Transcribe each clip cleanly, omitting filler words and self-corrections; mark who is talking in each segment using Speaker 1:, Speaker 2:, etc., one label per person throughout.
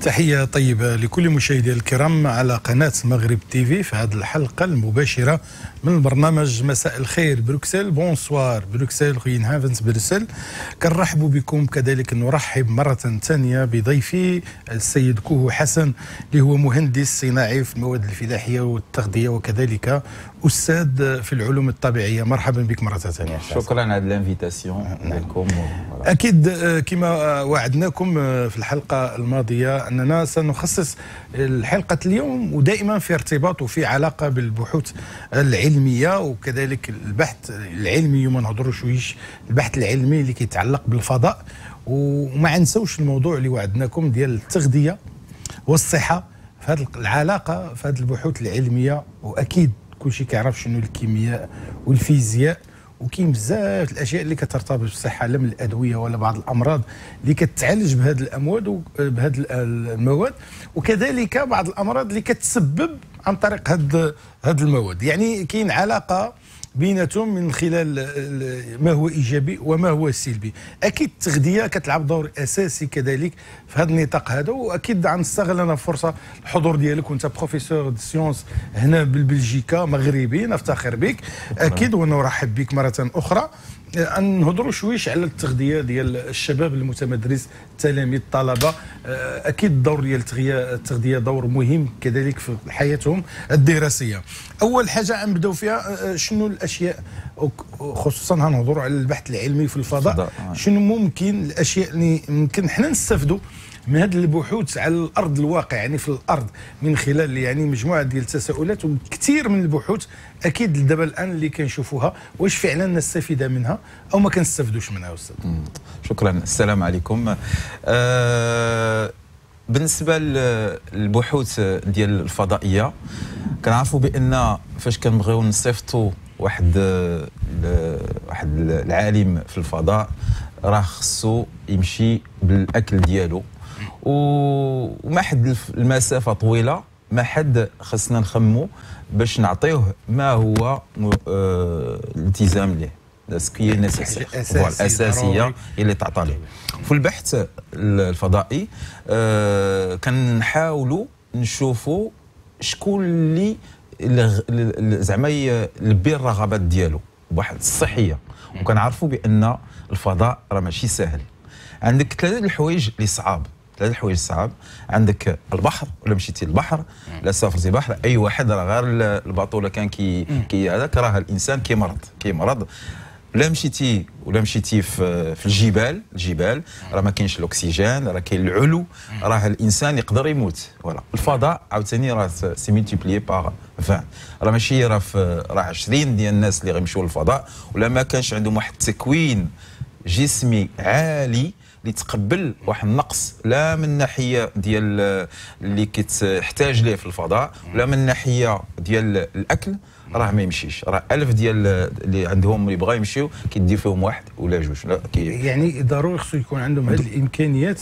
Speaker 1: تحية طيبة لكل مشاهدي الكرام على قناة مغرب تيفي في هذه الحلقة المباشرة من برنامج مساء الخير بروكسل. بونسوار بروكسل، غين هافنس بروكسل. كنرحبوا بكم، كذلك نرحب مرة ثانية بضيفي السيد كوهو حسن اللي هو مهندس صناعي في المواد الفلاحية والتغذية وكذلك أستاذ في العلوم الطبيعية. مرحبا بك مرة ثانية.
Speaker 2: شكرا على الانفيتاسيون لكم.
Speaker 1: أكيد كما وعدناكم في الحلقة الماضية أننا سنخصص الحلقة اليوم ودائما في ارتباط وفي علاقة بالبحوث العلمية وكذلك البحث العلمي، وما نهضروا شويش البحث العلمي اللي كيتعلق بالفضاء، وما ننسوش الموضوع اللي وعدناكم ديال التغذية والصحة في هذه العلاقة في هذه البحوث العلمية. وأكيد كل شيء كيعرف شنو الكيمياء والفيزياء، وكاين بزاف الاشياء اللي كترتبط بالصحه، لا من الادويه ولا بعض الامراض اللي كتعالج بهذه الامواد بهذه المواد، وكذلك بعض الامراض اللي كتسبب عن طريق هذه المواد. يعني كاين علاقه بيناتهم من خلال ما هو ايجابي وما هو سلبي. اكيد التغذيه كتلعب دور اساسي كذلك في هذا النطاق هذا، واكيد غنستغل انا فرصه الحضور ديالك وانت بروفيسور دو سيونس هنا ببلجيكا، مغربي، نفتخر بك اكيد ونرحب بك مره اخرى. ان نهضروا شويش على التغذيه ديال الشباب المتمدرس، التلاميذ، الطلبه. اكيد الدور ديال التغذيه دور مهم كذلك في حياتهم الدراسيه. اول حاجه نبداو فيها شنو الاشياء، خصوصا هنهضروا على البحث العلمي في الفضاء، شنو ممكن الاشياء اللي ممكن حنا نستافدوا من هذه البحوث على الارض الواقع، يعني في الارض، من خلال يعني مجموعه ديال التساؤلات وكثير من البحوث اكيد دابا الان اللي كنشوفوها، واش فعلا نستفيد منها او ما كنستافدوش منها استاذ؟
Speaker 2: شكرا. السلام عليكم. بالنسبه للبحوث ديال الفضائيه، كنعرفوا بان فاش كنبغيو نصيفطوا واحد العالم في الفضاء راه خصو يمشي بالاكل ديالو، وما حد المسافه طويله، ما حد خصنا نخمو باش نعطيوه ما هو الالتزام ليه، سكي نيسيسير، الاساسيه اللي تعطى ليه. في البحث الفضائي كنحاولوا نشوفوا شكون اللي زعما يلبي الرغبات ديالو بواحد الصحيه. وكنعرفوا بان الفضاء راه ماشي سهل. عندك ثلاثه الحوايج اللي صعاب، عندك البحر، ولا مشيتي للبحر، لا سافرتي بحر، اي واحد راه غير الباطوله كان كي هذاك راه الانسان كيمرض. ولا مشيتي في الجبال راه ما كاينش الاكسجين، راه كاين العلو، راه الانسان يقدر يموت. فوالا الفضاء عاوتاني راه سي ملتيبلي بار 20، راه ماشي راه 20 ديال الناس اللي غيمشيو للفضاء ولا ما كانش عندهم واحد التكوين جسمي عالي اللي تقبل واحد النقص، لا من الناحيه ديال اللي كتحتاج ليه في الفضاء، ولا من الناحيه ديال الاكل، راه ما يمشيش. راه 1000 ديال اللي عندهم اللي بغا يمشيو كيدير فيهم واحد ولا جوج. لا
Speaker 1: يعني ضروري خصو يكون عندهم هذه الامكانيات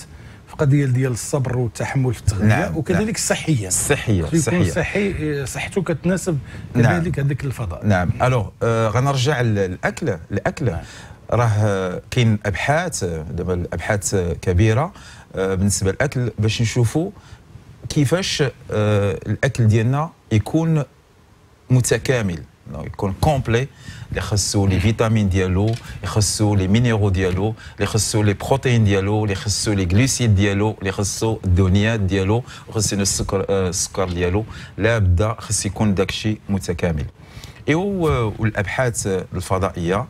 Speaker 1: في قضيه ديال الصبر والتحمل في التغذيه. نعم. وكذلك الصحيه يكون صحته كتناسب كذلك هذاك الفضاء.
Speaker 2: نعم. الوغ غنرجع للاكل. نعم. راه كاين ابحاث دابا، الابحاث كبيره بالنسبه للاكل باش نشوفوا كيفاش الاكل ديالنا يكون متكامل، يكون كومبلي، اللي خصو لي فيتامين ديالو، يخصو لي مينيرو ديالو، اللي خصو لي بروتين ديالو، اللي خصو لي غلوسيد ديالو، اللي خصو الدهنيات ديالو، وخصو السكر ديالو. لا بد خص يكون داكشي متكامل. والابحاث الفضائيه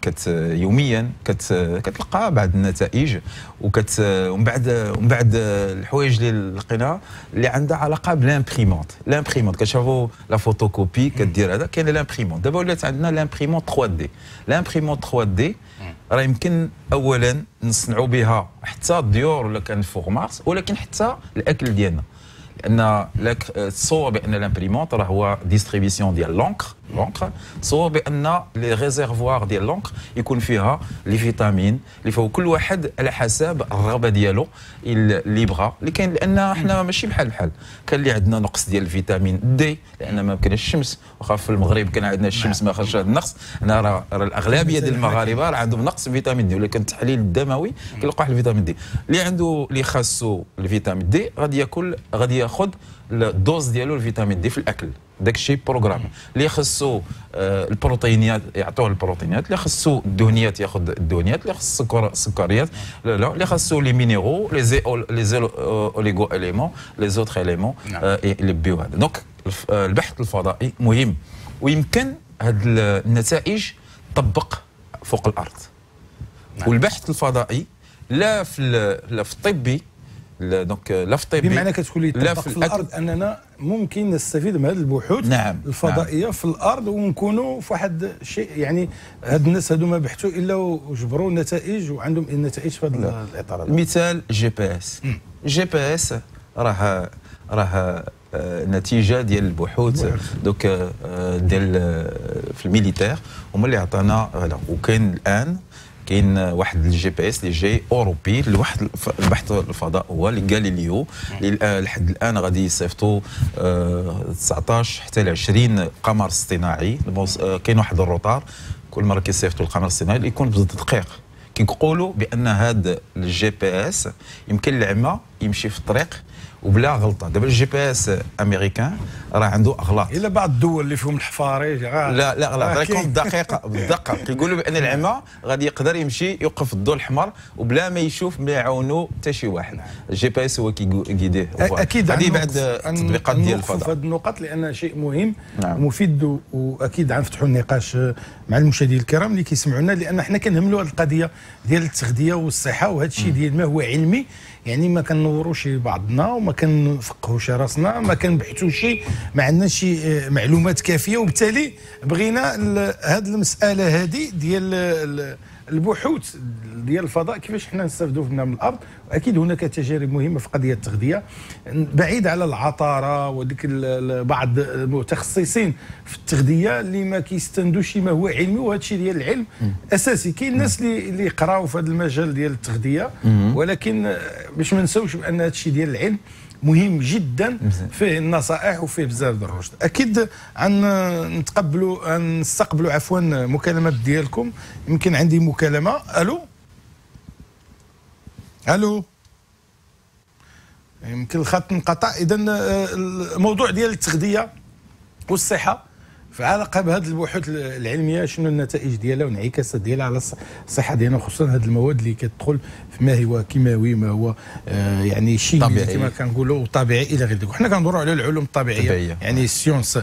Speaker 2: كت يوميا كتلقى بعض النتائج ومن بعد الحوايج اللي لقيناها اللي عندها علاقه بالامبريمونت. كتشوفوا لا فوتوكوبي كدير هذا كاين الامبريمونت. دابا ولات عندنا الامبريمونت 3 دي. الامبريمونت 3 دي راه يمكن اولا نصنعوا بها حتى الديور ولا كان الفورمارس ولكن حتى الاكل ديالنا، لان تصور بان الامبريمونت راه هو ديستريبيسيون ديال لونكر تصور بان لي ريزيرفوار ديال لونكر يكون فيها لي فيتامين اللي فهو كل واحد على حسب الرغبه ديالو اللي بغى اللي كاين، لان حنا ماشي بحال كان اللي عندنا نقص ديال الفيتامين دي لان ما كاينش الشمس، واخا في المغرب كان عندنا الشمس ما خرجش هذا النقص. هنا راه الاغلبيه ديال المغاربه راه عندهم نقص فيتامين دي، ولكن التحليل الدموي كيلقى واحد الفيتامين دي اللي خاصو الفيتامين دي غادي ياخذ الدوز ديالو الفيتامين دي في الاكل، داك الشيء بروغرام. اللي خصو البروتينات يعطوه البروتينات، اللي خصو الدهنيات ياخذ الدهنيات، اللي خصو السكريات لا، اللي خصو لي مينيرو لي اوليغو اليمون لي زوتر اليمون اللي بيو هذا. دونك البحث الفضائي مهم ويمكن هاد النتائج تطبق فوق الارض. والبحث الفضائي لا في الطبي دونك لا في الطبي
Speaker 1: بمعنى كتقول لي يطبق في الارض اننا ممكن نستفيد من هذه البحوث الفضائيه في الارض ونكونوا في واحد الشيء. يعني هاد الناس هادو ما بحثوا الا وجبروا نتائج وعندهم النتائج في هذا الاطار هذا.
Speaker 2: مثال جي بي اس راه نتيجه ديال البحوث دوك ديال في الميليتير هما اللي عطانا هذا. وكاين الان كاين واحد الجي بي اس اللي جاي اوروبي لواحد البحث الفضاء هو اللي غاليليو اللي لحد الان غادي يصيفطوا 19 حتى ل 20 قمر اصطناعي. كاين واحد الروتار كل مره كيصيفطوا القمر الاصطناعي اللي يكون بالدقيق. كيقولوا بان هذا الجي بي اس يمكن العمى يمشي في الطريق وبلا غلطه. دابا الجي بي اس امريكان راه عنده اغلاط
Speaker 1: الا بعض الدول اللي فيهم الحفاريج
Speaker 2: لا غلط يكون بالدقه كيقولوا بان العمى غادي يقدر يمشي يوقف في الضوء الاحمر وبلا ما يشوف ما يعاونوا حتى شي واحد. الجي بي اس هو كيديه.
Speaker 1: اكيد
Speaker 2: هذه بعد التطبيقات ديال الفضاء
Speaker 1: في هذه النقط لان شيء مهم ومفيد. واكيد غنفتحوا النقاش مع المشاهدين الكرام اللي كيسمعونا، لان حنا كنهملوا هذه القضيه ديال التغذيه والصحه وهذا الشيء ديال ما هو علمي. يعني ما كنوروش بعضنا وما كنفقهوش راسنا، ما كنبحثوش، ما عندناش شي معلومات كافيه، وبالتالي بغينا هذه المساله هذه ديال البحوث ديال الفضاء كيفاش حنا نستافدوا منها من الارض. واكيد هناك تجارب مهمه في قضيه التغذيه بعيد على العطاره وديك بعض المتخصصين في التغذيه اللي ما كيستندوش ما هو علمي، وهذا الشيء ديال العلم اساسي. كاين الناس اللي يقراوا في هذا المجال ديال التغذيه، ولكن باش ما نساوش بان هذا الشيء ديال العلم مهم جدا، فيه النصائح وفيه بزاف د الرشد. اكيد نستقبلوا عفوا مكالمات ديالكم. يمكن عندي مكالمه. الو يمكن الخط انقطع. اذا الموضوع ديال التغذيه والصحه في علاقه بهذه البحوث العلميه، شنو النتائج ديالها وانعكاسات ديالها على الصحه ديالنا، خصوصا هذه المواد اللي كتدخل في ما هو كيماوي، ما هو يعني شيء كما كنقولوا طبيعي الى غير ذلك. حنا كندوروا على العلوم الطبيعيه يعني السيونس.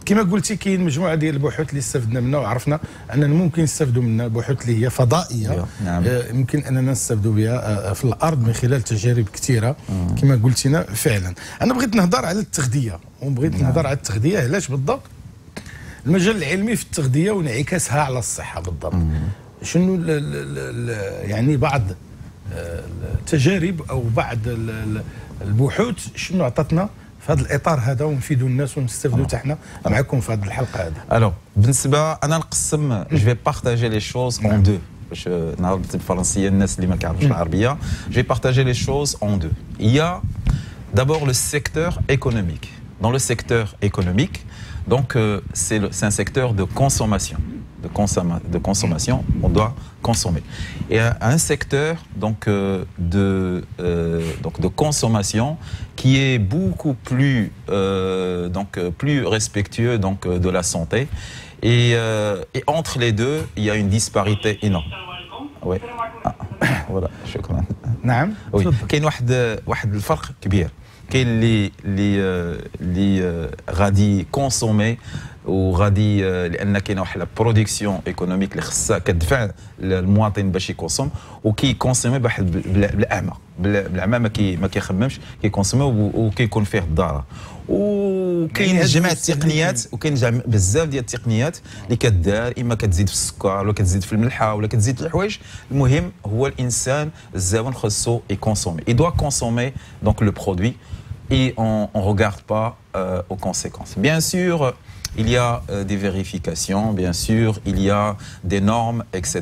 Speaker 1: كما قلتي كاين مجموعه ديال البحوث اللي استفدنا منها وعرفنا اننا ممكن نستافدوا منها، بحوث اللي هي فضائيه يمكن اننا نستافدوا بها في الارض من خلال تجارب كثيره كما قلتينا فعلا. انا بغيت نهضر على التغذيه وبغيت نهضر على التغذيه علاش بالضبط المجال العلمي في التغذيه وانعكاسها على الصحه بالضبط. شنو يعني بعض التجارب او بعض البحوث شنو عطاتنا في هذا الاطار هذا ونفيدوا الناس ونستافدوا حتى حنا معكم في هذه الحلقه هذه.
Speaker 2: الو بالنسبه انا نقسم جو في بارطاجي لي شوز اون دو باش نهضر بالفرنسيه الناس اللي ما كيعرفوش العربيه. جو في بارطاجي لي شوز اون دو. Il y a d'abord le secteur économique. Dans le secteur économique, donc c'est un secteur de consommation. De consommation, on doit consommer. Et un secteur donc de consommation qui est beaucoup plus plus respectueux donc de la santé. Et entre les deux, il y a une disparité énorme. Oui. voilà, شكرا.
Speaker 1: نعم.
Speaker 2: Oui. كاين واحد الفرق كبير. كاين اللي غادي كونسومي وغادي لان كاينه واحد لا برودكسيون ايكونوميك اللي خصها كتدفع المواطن باش يكونسوم وكيكونسومي بواحد بالاعمى ما كيخممش كيكونسومي وكيكون فيه الضرر. وكاين جمع التقنيات وكاين جمع بزاف ديال التقنيات اللي كدار، اما كتزيد في السكر ولا كتزيد في الملحه ولا كتزيد في الحوايج. المهم هو الانسان الزاون خصو يكونسومي، il doit consommer donc le produit et on regarde pas aux conséquences. Bien sûr, il y a des vérifications, bien sûr, il y a des normes, etc.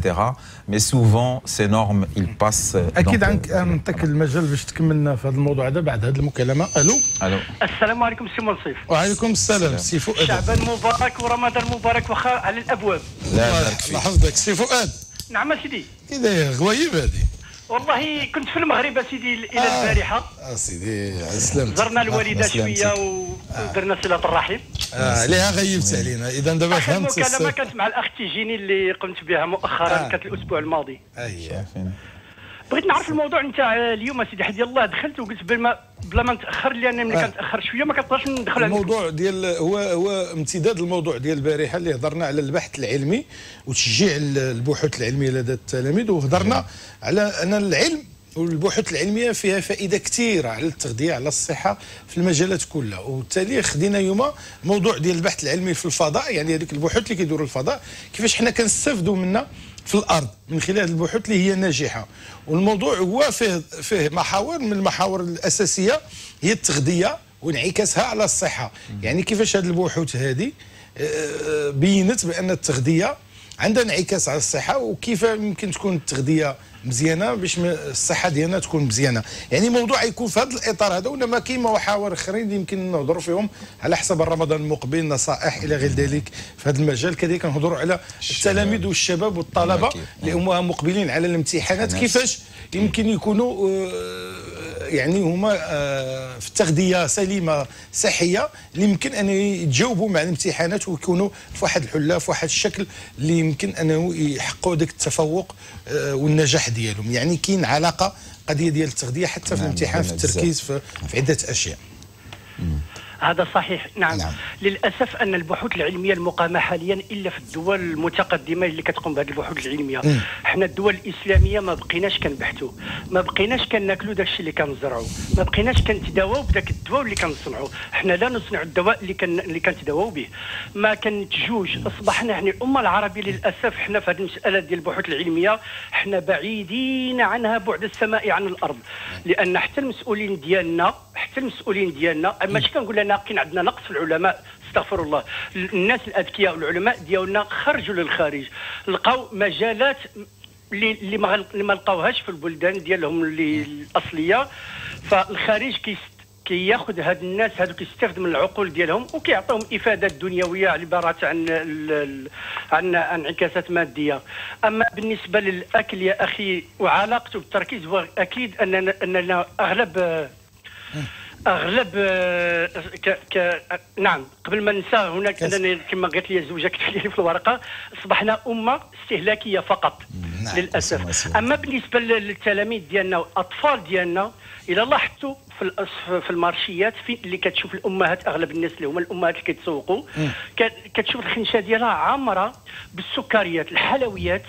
Speaker 2: Mais souvent, ces normes, ils passent.
Speaker 1: أكيد نعطيك المجال باش تكملنا في هذا الموضوع هذا بعد هذه المكالمة. ألو.
Speaker 2: ألو.
Speaker 3: السلام عليكم سي منصف.
Speaker 1: وعليكم السلام سي فؤاد.
Speaker 3: شعبان مبارك ورمضان مبارك واخا على الأبواب.
Speaker 2: لا يبارك فيك.
Speaker 1: الله يحفظك سي فؤاد.
Speaker 3: نعم سيدي.
Speaker 1: كي داير غوايب هذه؟
Speaker 3: والله كنت في المغرب سيدي إلى البارحة.
Speaker 1: سيدي على السلامة.
Speaker 3: زرنا الوالدة شوية ودرنا صلة الرحم.
Speaker 1: عليها غيبت علينا، إذا دابا فهمت.
Speaker 3: المكالمة كانت مع الأخ تيجيني اللي قمت بها مؤخرا، كانت الأسبوع الماضي. بغيت نعرف الموضوع نتاع اليوم سيدي حد يلاه دخلت وقلت بلا ما نتاخر، لان ملي كنتاخر شويه ما كنقدرش ندخل.
Speaker 1: الموضوع ديال هو امتداد الموضوع ديال البارحه اللي هضرنا على البحث العلمي وتشجيع البحوث العلميه لدى التلاميذ، وهضرنا على ان العلم والبحوث العلميه فيها فائده كثيره على التغذيه على الصحه في المجالات كلها. وبالتالي خدينا اليوم موضوع ديال البحث العلمي في الفضاء، يعني هذيك البحوث اللي كيدوروا الفضاء كيفاش حنا كنستافدوا منها في الارض من خلال البحوث اللي هي ناجحه. والموضوع هو فيه محاور، من المحاور الاساسيه هي التغذيه وانعكاسها على الصحه. يعني كيفاش هذه البحوث هذه بينت بان التغذيه عندها انعكاس على الصحه، وكيف يمكن تكون التغذيه مزيانه باش الصحه ديالنا تكون مزيانه. يعني موضوع يكون في هذا الاطار هذا، وانما كاين محاور اخرين اللي يمكن نهضروا فيهم على حسب رمضان المقبل، نصائح الى غير ذلك في هذا المجال. كذلك نهضروا على التلاميذ والشباب والطلبه اللي هما مقبلين على الامتحانات، كيفاش يمكن يكونوا يعني هما في تغذيه سليمه صحيه اللي يمكن ان يتجاوبوا مع الامتحانات ويكونوا في واحد الحله في واحد الشكل اللي يمكن انه يحققوا ذاك التفوق والنجاح ديالهم. يعني كاين علاقه قضيه ديال التغذيه حتى في الامتحان، في التركيز في عده اشياء.
Speaker 3: هذا صحيح. نعم. للاسف ان البحوث العلميه المقامه حاليا الا في الدول المتقدمه اللي كتقوم بهذه البحوث العلميه. حنا الدول الاسلاميه ما بقيناش كنبحثوا، ما بقيناش كناكلوا داك الشيء اللي كنزرعوا، ما بقيناش كنتداواو بداك الدواء اللي كنصنعوا. حنا لا نصنع الدواء اللي كنتداواو به، ما كنتجوج. اصبحنا يعني الامه العربيه للاسف حنا في هذه المساله ديال البحوث العلميه حنا بعيدين عنها بعد السماء عن الارض. لان حتى المسؤولين ديالنا ماشي كنقول انا كاين عندنا نقص في العلماء، استغفر الله، الناس الاذكياء والعلماء ديالنا خرجوا للخارج، لقاو مجالات اللي ما لقاوهاش في البلدان ديالهم اللي الاصليه. فالخارج كياخذ هاد الناس هادو كيستافد من العقول ديالهم وكيعطيهم افادات دنيويه عباره عن انعكاسات ماديه. اما بالنسبه للاكل يا اخي وعلاقته بالتركيز، هو اكيد اننا اغلب نعم. قبل ما ننسى هناك انني كما قالت لي الزوجه كتبت لي في الورقه، اصبحنا امه استهلاكيه فقط. نعم. للاسف. اما بالنسبه للتلاميذ ديالنا والاطفال ديالنا، الى لاحظتوا في المارشيات اللي كتشوف الامهات، اغلب الناس اللي هما الامهات اللي كيتسوقوا كتشوف الخنشه ديالها عامره بالسكريات، الحلويات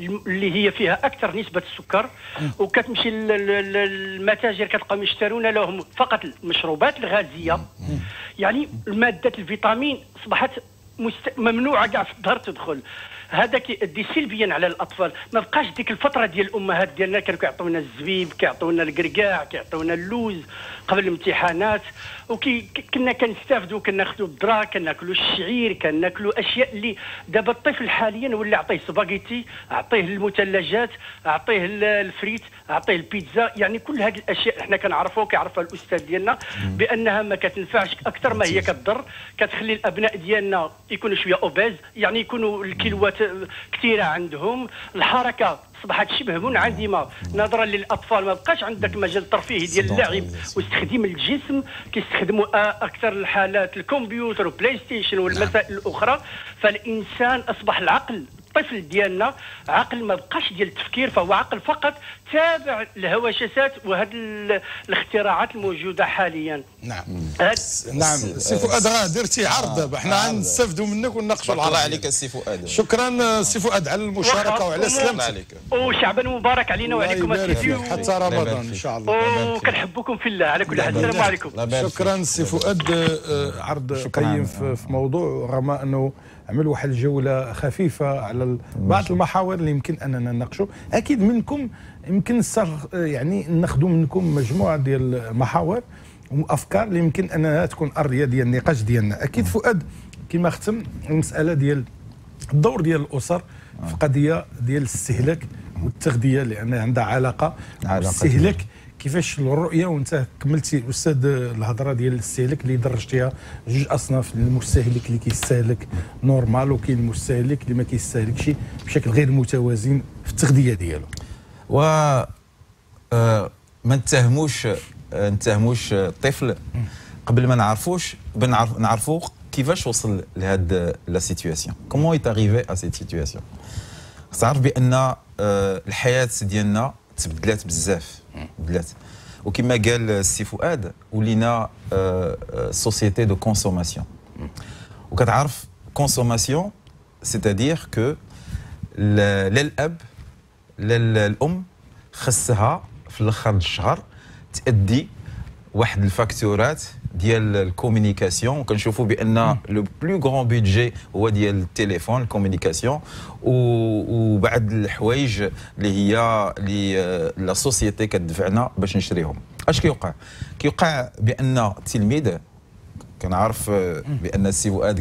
Speaker 3: اللي هي فيها اكثر نسبه السكر، وكتمشي المتاجر كتلقاهم يشترون لهم فقط المشروبات الغازيه. يعني المادات الفيتامين اصبحت ممنوعه كاع في الدار تدخل. هذا كيؤدي سلبيا على الاطفال. ما بقاش ديك الفتره ديال الامهات ديالنا كانوا كيعطيونا الزبيب، كيعطيونا الكركاع، كيعطيونا اللوز قبل الامتحانات، كنا كنستافدوا، كناخذوا الذره، كناكلوا الشعير، كناكلوا اشياء اللي دابا الطفل حاليا ولا عطيه سباغيتي، اعطيه المثلجات، اعطيه الفريت، اعطيه البيتزا. يعني كل هذه الاشياء احنا كنعرفوها كيعرفها الاستاذ ديالنا بانها ما كتنفعش اكثر ما هي كتضر، كتخلي الابناء ديالنا يكونوا شويه اوبيز، يعني يكونوا الكيلوات كثيره عندهم، الحركه اصبحت شبه منعدمه نظرا للاطفال. ما بقاش عندك مجال ترفيهي ديال اللعب واستخدام الجسم، كيستخدموا اكثر الحالات الكمبيوتر وبلاي ستيشن والمسائل الاخرى. فالانسان اصبح العقل الطفل ديالنا عقل ما بقاش ديال التفكير، فهو عقل فقط تابع الهواشات وهذه الاختراعات الموجوده حاليا.
Speaker 1: نعم نعم سي فؤاد راه درتي عرض احنا غنستافدوا منك ونناقشوا العرض.
Speaker 2: الله عليك السي فؤاد.
Speaker 1: شكرا سي فؤاد على المشاركه وعلى سلامتك.
Speaker 3: وشعبا مبارك علينا وعليكم السيدي،
Speaker 1: حتى رمضان ان شاء الله.
Speaker 3: وكنحبكم في الله على كل حال. السلام عليكم.
Speaker 1: شكرا سي فؤاد. عرض قيم في موضوع، رغم انه عمل واحد الجوله خفيفه على بعض المحاور اللي يمكن اننا نناقشوا. اكيد منكم يمكن يعني ناخذوا منكم مجموعه ديال المحاور وافكار اللي يمكن انها تكون ارضيه ديال النقاش ديالنا. اكيد فؤاد كما ختم المساله ديال الدور ديال الاسر في قضيه ديال الاستهلاك والتغذيه، لان عندها علاقه بالاستهلاك. كيفاش الرؤيه، وانت كملتي استاذ الهضره ديال الاستهلاك اللي درجتيها جوج اصناف: المستهلك اللي كيستهلك نورمال، وكاين المستهلك اللي ما كيستهلكش بشكل غير متوازن في التغذيه ديالو.
Speaker 2: و ما نتهموش الطفل قبل ما نعرفوا كيفاش وصل لهاد لا سيتوياسيون. كومون ايت اريفي ا سيت سيتوياسيون. تعرف بان الحياه ديالنا تبدلات بزاف، بدلات، وكما قال السي فؤاد ولينا سوسيتي دو كونسوماسيون. وكتعرف كونسوماسيون سيتادير كو لا الاب لا الام خصها في الاخر الشهر تأدي واحد الفاكتورات ديال الكومونيكاسيون. وكنشوفوا بان لو بلو غران بيدجي هو ديال التليفون الكومونيكاسيون، وبعد الحوايج اللي هي لا سوسيتي كتدفعنا باش نشريهم. اش كيوقع بان التلميذ كنعرف بان السي فؤاد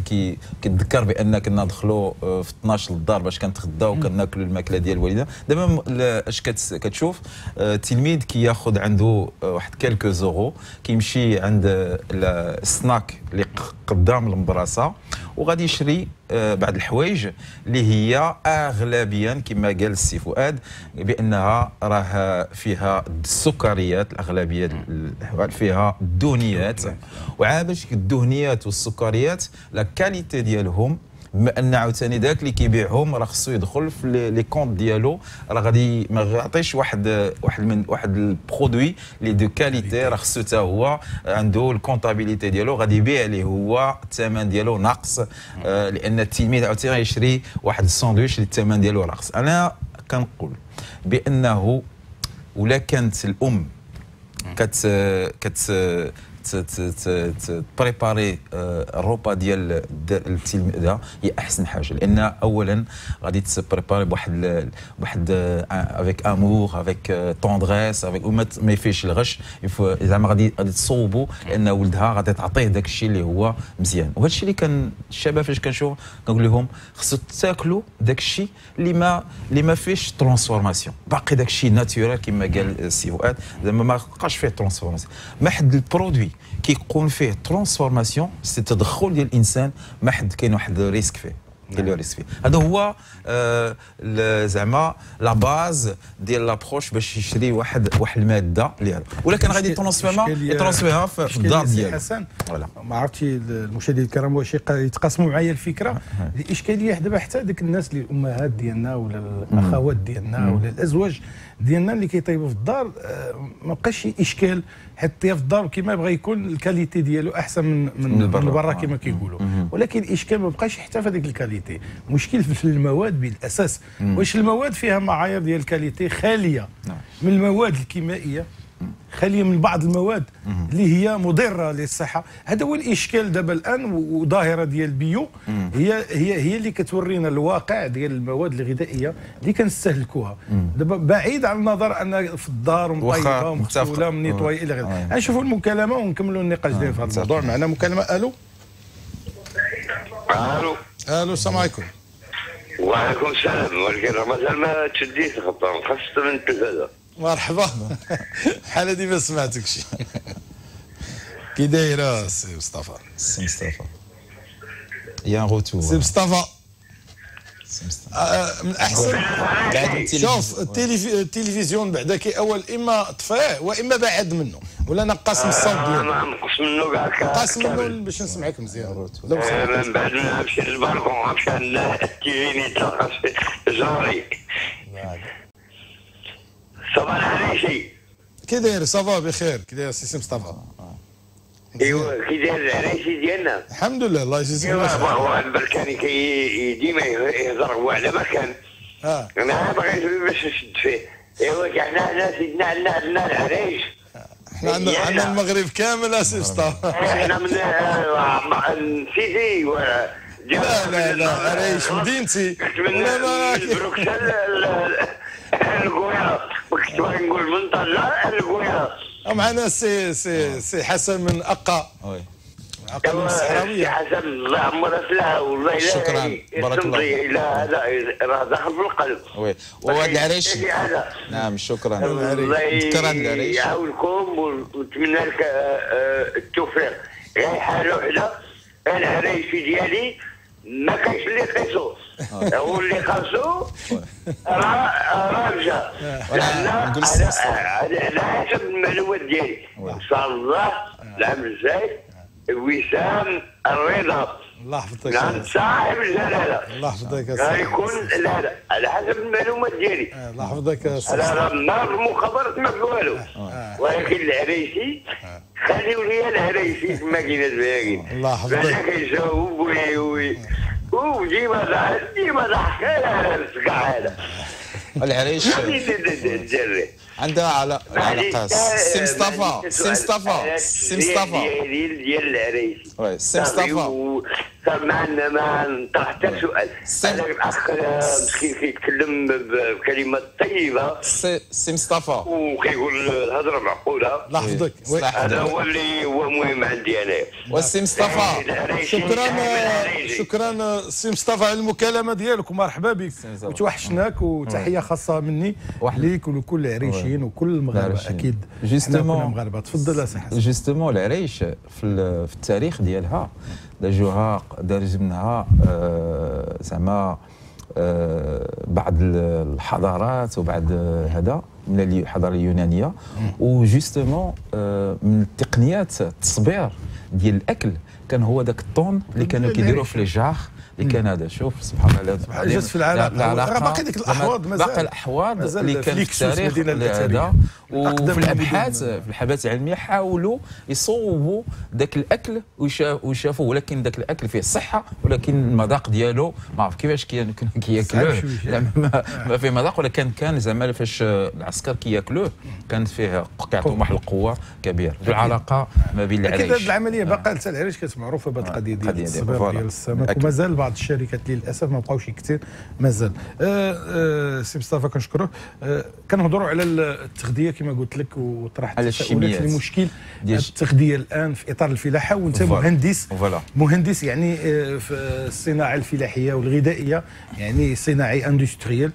Speaker 2: كيتذكر بان كنا ندخلوا في 12 للدار باش كنتغداو وكناكلوا الماكله ديال الوالده. دابا اش كتشوف التلميذ كياخذ عنده واحد كالكو زورو، كيمشي عند السناك اللي قدام المدرسه وغادي يشري بعض الحوايج اللي هي اغلبيا كما قال السي فؤاد بانها راه فيها السكريات، الاغلبيه فيها الدهنيات. وعاباش الدهنيات والسكريات لا كاليتي ديالهم، بما ان عاوتاني ذاك اللي كيبيعهم راه خصو يدخل في لي كونت ديالو، راه غادي ما يعطيش واحد البرودوي اللي دو كاليتي، راه خصو حتى هو عنده الكونطابيليتي ديالو، غادي يبيع ليه هو الثمن ديالو ناقص، لان التلميذ عاوتاني غيشري واحد الساندويتش اللي الثمن ديالو ناقص. انا كنقول بانه ولا كانت الام تبريباري الروبا ديال التلميذ هي احسن حاجه، لان اولا غادي تبريباري بواحد افيك امور، افيك طوندريس، افيك ما يفيش الغش، زعما غادي تصوبوا لان ولدها غادي تعطيه داك الشيء اللي هو مزيان. وهذا الشيء اللي كان الشباب فاش كنشوف كنقول لهم خصو تاكلوا داك الشيء اللي ما فيش ترانسفورماسيون، باقي داك الشيء ناتورال كما قال السي فؤاد، زعما ما بقاش فيه ترانسفورماسيون. ما حد البرودوي كيكون فيه ترانسفورماسيون سي تدخل ديال الانسان، ما حد كاين واحد الريسك فيه، كاين له ريسك فيه. هذا هو زعما لا باز ديال لابروش باش يشري واحد الماده اللي هذا، ولكن غادي يترانسفيرها في الدار ديالو.
Speaker 1: حسن ما عرفتش المشاهدين الكرام واش يتقاسموا معايا الفكره. الاشكاليه دابا حتى ديك الناس اللي الامهات ديالنا ولا الاخوات ديالنا ولا الازواج ديالنا اللي كيطيبوا في الدار، ما بقاش اشكال حيت الطياب في الدار كيما بغى يكون الكاليتي ديالو احسن من برا كما كيقولوا، ولكن الاشكال ما بقاش حتى في هذيك الكاليتي. مشكل في المواد بالاساس. واش المواد فيها معايير ديال الكاليتي خاليه من المواد الكيميائيه، خاليه من بعض المواد اللي هي مضره للصحه. هذا هو الاشكال دابا الان. وظاهره ديال البيو هي اللي كتورينا الواقع ديال المواد الغذائيه اللي كنستهلكوها دابا، بعيد عن النظر ان في الدار مطيبه ومغسوله من نيطواي الى غيره. نشوفوا المكالمه ونكملوا النقاش ديالنا في هذا الموضوع. معنا مكالمه. الو السلام عليكم.
Speaker 4: وعليكم السلام. ولكن مازال ما تشديت الخطه، خاصة من التلفازه.
Speaker 1: مرحبا. الحاله دي ما سمعتكش. كي دايره سي مصطفى؟
Speaker 2: سي مصطفى يا روتور.
Speaker 1: سي مصطفى من احسن. شوف التلفزيون بعدا كي اول اما طفاه واما بعد منه ولا نقص من الصوت ديالو.
Speaker 4: نقص منه كاع
Speaker 1: نقص منه باش نسمعك مزيان.
Speaker 4: من بعد نمشي للبالكون عشان التيفي يتلقى جاري. صباح العريشي.
Speaker 1: كي داير صافا بخير؟ كي داير سي مصطفى؟
Speaker 4: ايوا كي داير العريشي ديالنا؟
Speaker 1: الحمد لله الله يجزيك
Speaker 4: ايوا
Speaker 1: خير.
Speaker 4: هو البركاني ديما يهضر هو على مكان. انا بغيت باش نشد فيه. ايوا حنا سيدنا عندنا العريش.
Speaker 1: احنا عندنا المغرب كامل اسي مصطفى.
Speaker 4: احنا من سيدي
Speaker 1: لا لا عريش مدينتي.
Speaker 4: لا بروكسل القويره كنت باغي نقول من طنجة القويره.
Speaker 1: معنا سي حسن من اقا.
Speaker 2: وي
Speaker 1: اقا من الصحراويه.
Speaker 4: حسن الله يعمر فلاح والله
Speaker 2: شكرا بارك الله فيك.
Speaker 4: الى هذا راه داخل في القلب.
Speaker 2: وي وهذا العريش. نعم شكرا.
Speaker 4: الله
Speaker 2: تكرر العريش
Speaker 4: يعاونكم ونتمنى لك التوفيق. غير حاله وحده العريش ديالي ما كاينش اللي قيسو. هو اللي قاسو راه مشى. على حسب المعلومات ديالي ان شاء الله العام الجاي وسام الرضا.
Speaker 1: الله يحفظك.
Speaker 4: نعم صاحب الجلاله.
Speaker 1: الله يحفظك يا
Speaker 4: سيدي. غيكون لا على حسب المعلومات ديالي.
Speaker 1: الله يحفظك يا سيدي.
Speaker 4: انا راه ما في المخابرات ما في والو. ولكن العريسي خليو لي العريسي كما كاين الباقيين.
Speaker 1: الله يحفظك.
Speaker 4: انا كيجاوب وديما ضحك كاع هذا.
Speaker 2: العريش عندها علاقه. سي مصطفى
Speaker 4: ديال العريش.
Speaker 2: وي سي مصطفى
Speaker 4: ما نطرح حتى سؤال. هذاك الاخ مسكين كيتكلم بكلمات طيبه.
Speaker 2: سي مصطفى
Speaker 4: وكيقول الهضره معقوله.
Speaker 1: الله يحفظك.
Speaker 4: هذا هو اللي هو مهم عندي انايا.
Speaker 2: وسي مصطفى
Speaker 1: شكرا سي مصطفى على المكالمه ديالك ومرحبا بك وتوحشناك وتحيه خاصه مني ليك ولكل العريشيين وكل المغاربه اكيد.
Speaker 2: جوستومون
Speaker 1: المغاربه تفضل اسي حسن.
Speaker 2: جوستومون العريش في التاريخ ديالها داروا منها زعما بعض الحضارات وبعض هذا من الحضاره اليونانيه. وجوستومون من التقنيات التصبير ديال الاكل كان هو ذاك الطون اللي كانوا كيديروه في لي جاخ اللي كان هذا. شوف سبحان الله
Speaker 1: جات في العلاقه باقي ديك الاحواض مازال
Speaker 2: باقي الاحواض اللي كان في التاريخ هذا. وفي الابحاث العلميه حاولوا يصوبوا ذاك الاكل وشافوا ولكن ذاك الاكل فيه صحه ولكن المذاق ديالو ما عرف كيفاش كياكلوه. ما فيه مذاق ولكن كان زعما فاش العسكر كياكلوه كانت فيه كيعطيهم واحد القوه كبيره. العلاقه ما بين العريش.
Speaker 1: اكيد هذه العمليه باقا حتى العريش كانت معروفه بهذه القضيه ديال الصبر ديال السمك ومازال بعض الشركات للاسف ما بقاوش كثير مازال. سي مصطفى كنشكروه. كنهضروا على التغذيه كما قلت لك وطرحت
Speaker 2: التساؤلات
Speaker 1: المشكل التغذيه الان في اطار الفلاحه وانت مهندس يعني في الصناعه الفلاحيه والغذائيه يعني صناعي اندستريال.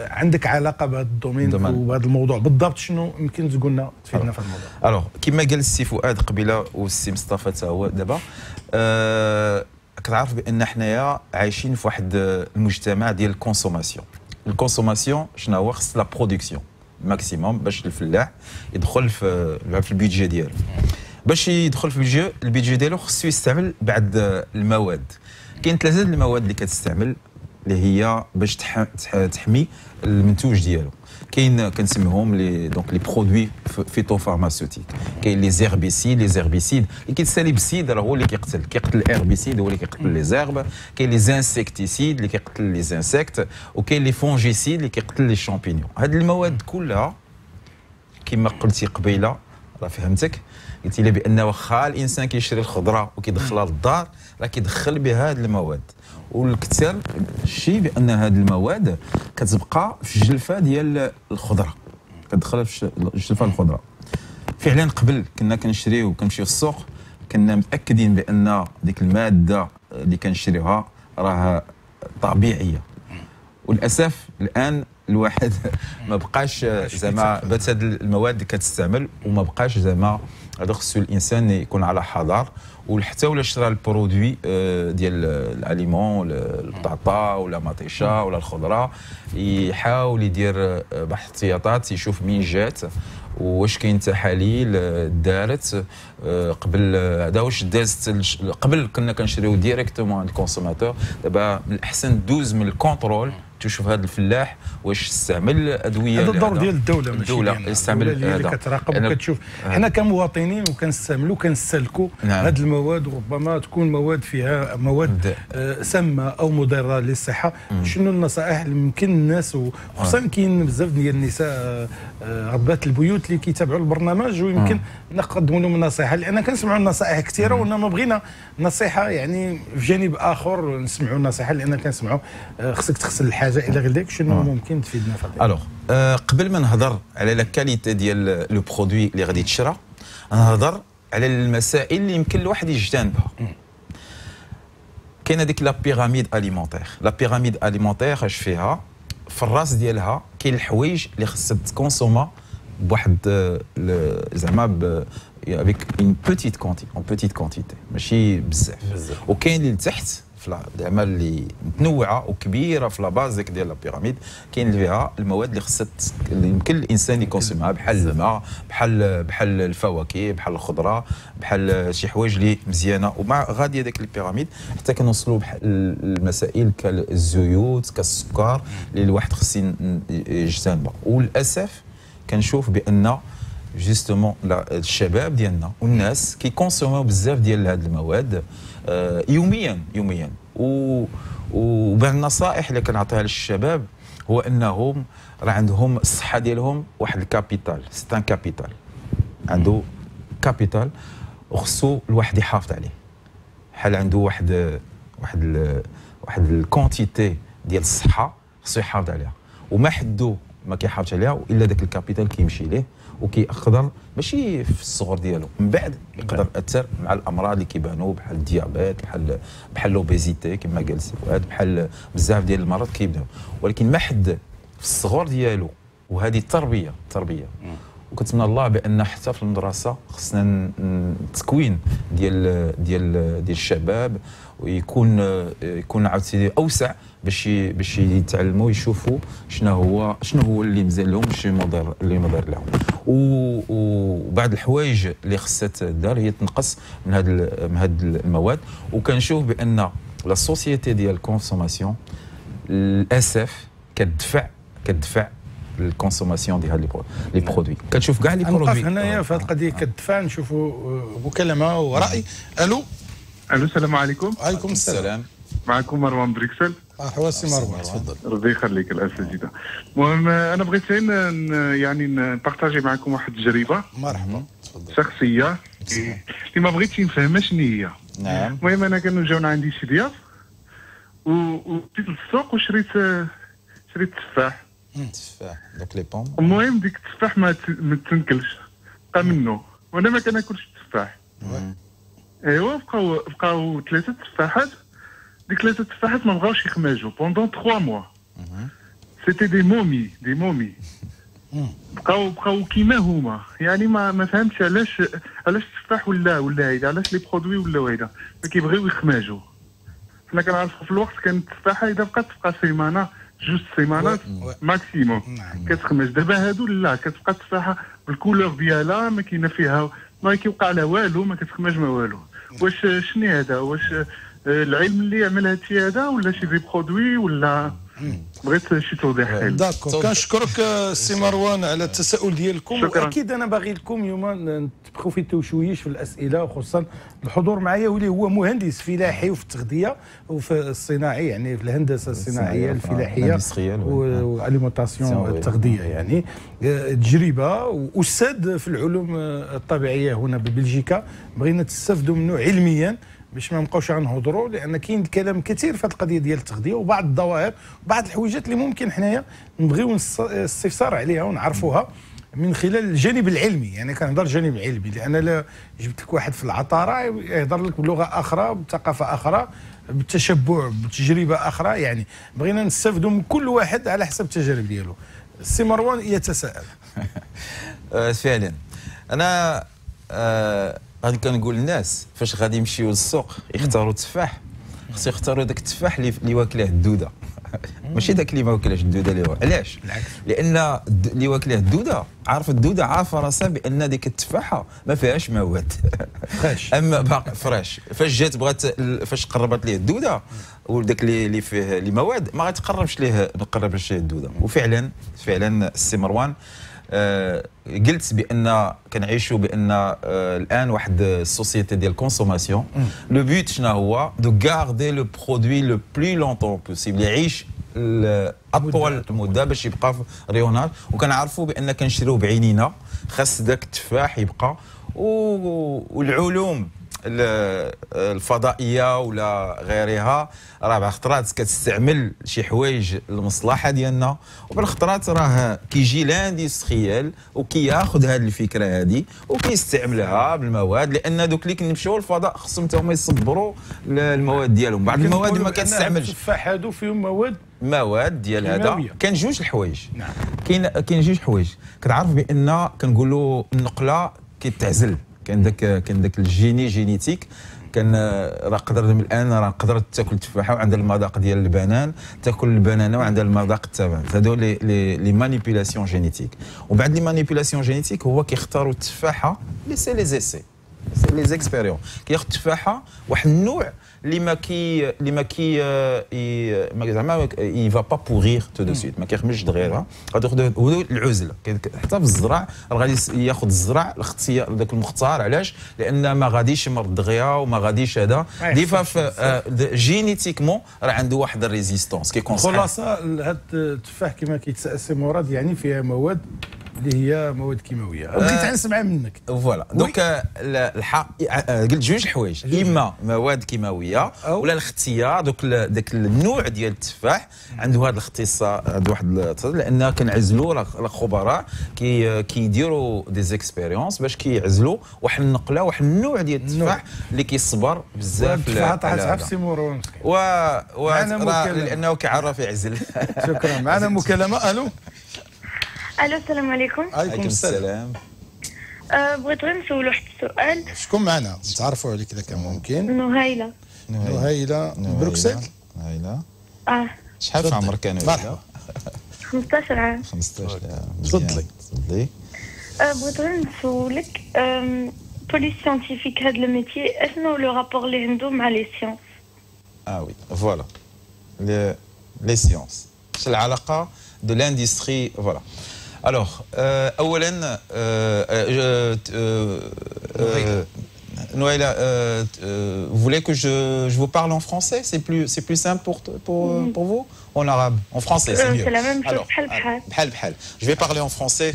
Speaker 1: عندك علاقه بهذا الدومين وبهذا الموضوع بالضبط شنو يمكن تقول لنا تفيدنا في الموضوع؟
Speaker 2: الوغ كما قال السي فؤاد قبيله والسي مصطفى تا هو دابا كتعرف بان حنايا عايشين في واحد المجتمع ديال الكونسوماسيون شنو هو خص لا برودكسيون ماكسيموم باش الفلاح يدخل في البيدجي ديالو. باش يدخل في البيدجي ديالو خصو يستعمل بعض المواد. كاين ثلاثه المواد اللي كتستعمل اللي هي باش تحمي المنتوج ديالو. كاين كنسميهم لي دونك لي برودوي فيتوفارماسيوتيك. كاين لي زيربيسيد اللي كيتسالي بالسيد راه هو اللي كيقتل الهربيسيد هو اللي كيقتل لي زيرب. كاين لي زانسيكتيسيد اللي كيقتل لي زانسيكت وكاين لي فونجيسيد اللي كيقتل لي شامبينيون. هاد المواد كلها كما قلتي قبيله راه فهمتك قلتي لي بان واخا الانسان كيشري الخضره وكيدخلها للدار راه كيدخل بها هاد المواد. والكثير الشيء بان هذه المواد كتبقى في الجلفه ديال الخضره كتدخل في الجلفه الخضره. فعلا قبل كنا كنشريو وكنمشيو للسوق كنا متاكدين بان ديك الماده اللي كنشريوها راه طبيعيه. وللاسف الان الواحد ما بقاش زعما بات هاد المواد اللي كتستعمل وما بقاش زعما هذا خصو الانسان يكون على حذر. وحتى ولا شرا البرودوي ديال الاليمون البطاطا ولا مطيشه ولا الخضره يحاول يدير باحتياطات، يشوف منين جات واش كاين تحاليل دارت قبل هذا، واش دازت قبل كنا كنشريو ديريكتومون عند الكونسوماتور. دابا من الاحسن دوز من الكونترول تشوف هذا الفلاح واش استعمل ادويه.
Speaker 1: هذا الدور ديال الدوله،
Speaker 2: الدوله يستعمل
Speaker 1: اللي كتراقب وكتشوف. حنا كمواطنين وكنستعملوا كنستهلكوا هذه المواد، وربما تكون مواد فيها مواد سامه او مضره للصحه. شنو النصائح اللي يمكن الناس، وخصوصا كاين بزاف ديال النساء ربات البيوت اللي كيتابعوا البرنامج ويمكن نقدموا لهم النصيحه، لان كنسمعوا النصائح كثيره وما بغينا نصيحه يعني في جانب اخر نسمعوا النصيحه، لان كنسمعوا خصك تغسل الحاجه الى غير ذلك. شنو ممكن تفيدنا فضيلة؟
Speaker 2: الوغ قبل ما نهضر على لا كاليتي ديال لو برودوي اللي غادي تشرى، نهضر على المسائل اللي يمكن الواحد يجتنبها. كاين هذيك لا بيراميد اليمونتير. لا بيراميد اليمونتير اش فيها؟ في الراس ديالها كاين الحوايج اللي خصها تكونسوما بواحد زعما افيك اون بوتيت كونتيتي ماشي بزاف. وكاين اللي تحت زعما اللي متنوعه وكبيره في لا بازيك ديال لا بيراميد، كاين اللي فيها المواد اللي خصها اللي يمكن الانسان يكونسومها، بحال الماء، بحال الفواكه، بحال الخضره، بحال شي حوايج اللي مزيانه. ومع غادي هذاك البيراميد حتى كنوصلوا بحال المسائل كالزيوت كالسكر اللي الواحد خص يجتنبها. وللاسف كنشوف بان جوستومون الشباب ديالنا والناس كيكونسوموا بزاف ديال هاد المواد يوميا. وبعض النصائح اللي كنعطيها للشباب هو انهم راه عندهم الصحه ديالهم واحد الكابيتال، سي ان كابيتال، عنده كابيتال وخصو الواحد يحافظ عليه. بحال عنده واحد الكونتيتي ديال الصحه خصو يحافظ عليها، وما حدو ما كيحافظش عليها والا داك الكابيتال كيمشي ليه وكيقدر ماشي في الصغر ديالو، من بعد يقدر ياثر مع الامراض اللي كيبانوا بحال الديابيت، بحال لوبيزيتي كما قال السي فؤاد، بحال بزاف ديال المرض كيبداو. ولكن ما حد في الصغر ديالو، وهذه التربيه وكنتمنى الله بان حتى في المدرسه خصنا التكوين ديال الشباب ويكون عاوتاني اوسع باش يتعلموا يشوفوا شنو هو اللي مزال لهم شي اللي مضر لهم. وبعض الحوايج اللي خصها تدار هي تنقص من هاد المواد. وكنشوف بان لا سوسيتي ديال الكونسوماسيون للاسف كتدفع الكونسوماسيون ديال هاد لي برودوي. كتشوف كاع لي برودوي
Speaker 1: هنايا في هذه القضيه كتدفع. نشوفوا مكالمه ورأي. الو
Speaker 5: السلام عليكم.
Speaker 1: وعليكم السلام.
Speaker 5: معكم مروان بريكسل.
Speaker 1: حواسي مروان تفضل.
Speaker 5: ربي يخليك الاساتذه. المهم انا بغيت يعني نبارطاجي معكم واحد التجربه.
Speaker 1: مرحبا تفضل.
Speaker 5: شخصيه اللي ما بغيتش نفهمها شنو هي.
Speaker 2: نعم.
Speaker 5: المهم انا كانوا جاونا عندي شي ضياف ومشيت للسوق وشريت تفاح.
Speaker 2: دوك لي بوم.
Speaker 5: المهم ديك التفاح ما تنكلش، بقى منه وانا ما كناكلش التفاح. ايوا بقاو 3 تفاحات. ديك 3 تفاحات ما بغاوش يخماجوا بوندون 3 موا. سيتي دي مومي. بقاو كيما هما. يعني ما فهمتش علاش التفاح ولا هيدا، علاش لي برودوي ولا هيدا ما كيبغيو يخماجوا. حنا كنعرفوا في الوقت كانت التفاحه اذا بقات تبقى سيمانه 2 سيمانات ماكسيموم كتخمج. دابا هادو لا، كتبقى التفاحه بالكولور ديالها ما كاينه فيها، ما كيوقع لها والو، ما كتخمج ما والو. واش شنو هذا؟ واش العلم اللي يعمل هادشي هذا ولا شي برودوي ولا؟ بغيت شي توضيح.
Speaker 1: داكور. كنشكرك السي مروان على التساؤل ديالكم. واكيد انا باغي لكم اليوم تبروفيتيو شويش في الاسئله، وخصوصا الحضور معايا واللي هو مهندس فلاحي وفي التغذيه وفي الصناعي، يعني في الهندسه الصناعيه الفلاحيه والاليمونطاسيون التغذيه، يعني تجربه واستاذ في العلوم الطبيعيه هنا ببلجيكا. بغينا تستافدوا منه علميا باش ما نبقاوش غنهضروا، لان كاين الكلام كثير في هذه القضيه ديال التغذيه وبعض الظواهر وبعض الحويجات اللي ممكن حنايا نبغيو الاستفسار عليها ونعرفوها. من خلال الجانب العلمي، يعني كنهضر الجانب العلمي، لان لا جبت لك واحد في العطاره يهضر لك بلغه اخرى بثقافه اخرى بالتشبع بتجربه اخرى، يعني بغينا نستافدوا من كل واحد على حسب التجارب ديالو. السي مروان يتساءل.
Speaker 2: فعلا انا غادي كنقول للناس فاش غادي يمشيو للسوق يختاروا التفاح، خصو يختاروا داك التفاح اللي واكله الدوده ماشي داك اللي ما واكلهاش الدوده اللي هو. علاش؟ لان اللي واكله الدوده عارف الدوده عارفه راسها بان ديك التفاحه ما فيهاش مواد
Speaker 1: فريش.
Speaker 2: اما باقي فريش، فاش جات بغات فاش قربت ليه الدوده وداك اللي فيه لي مواد ما غتقربش ليه الدوده. وفعلا السي مروان قلت بان كنعيشوا بان الان واحد السوسيتي ديال الكونسوماسيون. لو بوت شنو هو؟ دو غاردي لو برودوي لو بلو لونتون بوسيبل، يعيش اطول مده باش يبقى في ريوناج. وكنعرفوا بان كنشريو بعينينا، خاص ذاك التفاح يبقى. والعلوم الفضائيه ولا غيرها راه بعض الخطرات كتستعمل شي حوايج للمصلحه ديالنا، وبعض الخطرات راه كيجي لاندستريال وكياخذ هذه الفكره هذه وكيستعملها بالمواد، لان دوك اللي كنمشيو للفضاء خصهم حتى هما يصبروا المواد ديالهم. بعض المواد ما كتستعملش.
Speaker 1: التفاح هادو فيهم مواد
Speaker 2: ديال هذا. كاين جوج الحوايج. نعم. كاين جوج حوايج كتعرف بان كنقولوا النقله كيتعزل. كان داك الجيني جينيتيك. كان راه قدر من الان راه نقدر تاكل التفاحه وعندها المذاق ديال البنان، تاكل البنانه وعندها المذاق تاعها. هادو لي مانيبيلاسيون جينيتيك. وبعد لي مانيبيلاسيون جينيتيك هو كيختاروا التفاحه لي سي لي زيسي لي زيكسبيريون. كياخذ التفاحه واحد النوع اللي ما زعما يفا با بوغير تو دو سويت، ما كيخمش دغيا. غادي ياخذ العزله حتى في الزرع، غادي ياخذ الزرع الاختيار داك المختار. علاش؟ لان ما غاديش يمرض دغيا وما غاديش هذا ديفا جينيتيكمون راه عنده واحد الريزيستونس كيكونسير.
Speaker 1: خلاصه هذا التفاح كما كيتساءل السي مراد يعني فيها مواد اللي هي مواد كيماويه. بغيت نسمع منك.
Speaker 2: فوالا دونك قلت جوج حوايج، اما مواد كيماويه ولا الاختيار. داك النوع ديال التفاح عنده هذا الاختصاص، عنده واحد لان كنعزلوا الخبراء كيديروا دي زيكسبيريونس باش كيعزلوا واحد النقله واحد النوع ديال التفاح اللي كيصبر بزاف. لانه كيعرف يعزل.
Speaker 1: شكرا. معنا مكالمه. الو
Speaker 6: السلام عليكم.
Speaker 2: عليكم السلام.
Speaker 6: بغيت غير نسول واحد السؤال.
Speaker 1: شكون معنا؟ نتعرفوا عليك اذا كان ممكن.
Speaker 6: نهيلة
Speaker 1: من بروكسل.
Speaker 2: نهيلة. شحال في عمرك يا نهيلة؟
Speaker 6: 15 عام.
Speaker 2: 15 عام.
Speaker 1: تفضلي.
Speaker 6: بغيت غير نسولك بوليس سيانتيفيك هذا الميتي اشنو لو رابور اللي عنده مع لي سيونس؟
Speaker 2: وي فوالا لي سيونس. اش العلاقة de l'industrie, voilà. Alors, Noëlla, vous voulez que je vous parle en français? C'est plus simple pour vous? En arabe? En français, c'est mieux.
Speaker 6: C'est la même chose.
Speaker 2: Alors, je vais parler en français,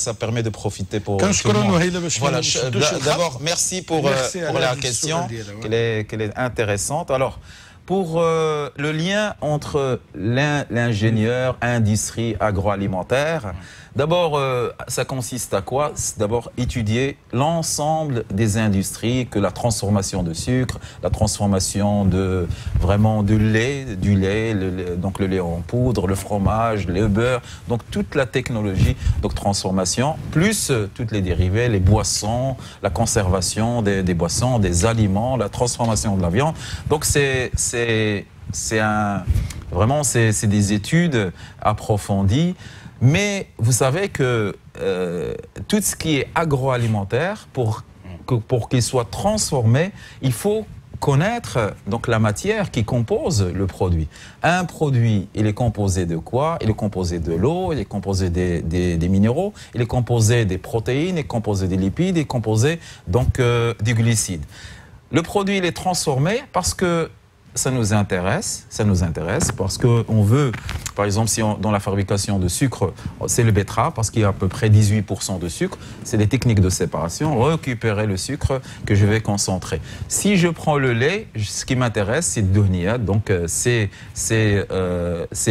Speaker 2: ça permet de profiter pour tout le monde. Voilà, d'abord, merci pour la question, qu'elle est intéressante. Alors, pour le lien entre l'ingénieur, industrie agroalimentaire, d'abord, ça consiste à quoi? C'est d'abord étudier l'ensemble des industries, que la transformation de sucre, la transformation du lait, donc le lait en poudre, le fromage, le beurre, donc toute la technologie de transformation, plus toutes les dérivés, les boissons, la conservation des boissons, des aliments, la transformation de la viande. Donc c'est des études approfondies. Mais vous savez que tout ce qui est agroalimentaire, pour qu'il soit transformé, il faut connaître donc la matière qui compose le produit. Un produit, il est composé de quoi? Il est composé de l'eau, il est composé des minéraux, il est composé des protéines, il est composé des lipides, il est composé donc des glucides. Le produit, il est transformé parce que ça nous intéresse parce qu'on veut, par exemple, si dans la fabrication de sucre, c'est le betterave, parce qu'il y a à peu près 18% de sucre, c'est les techniques de séparation, récupérer le sucre que je vais concentrer. Si je prends le lait, ce qui m'intéresse, c'est le doniyat, donc c'est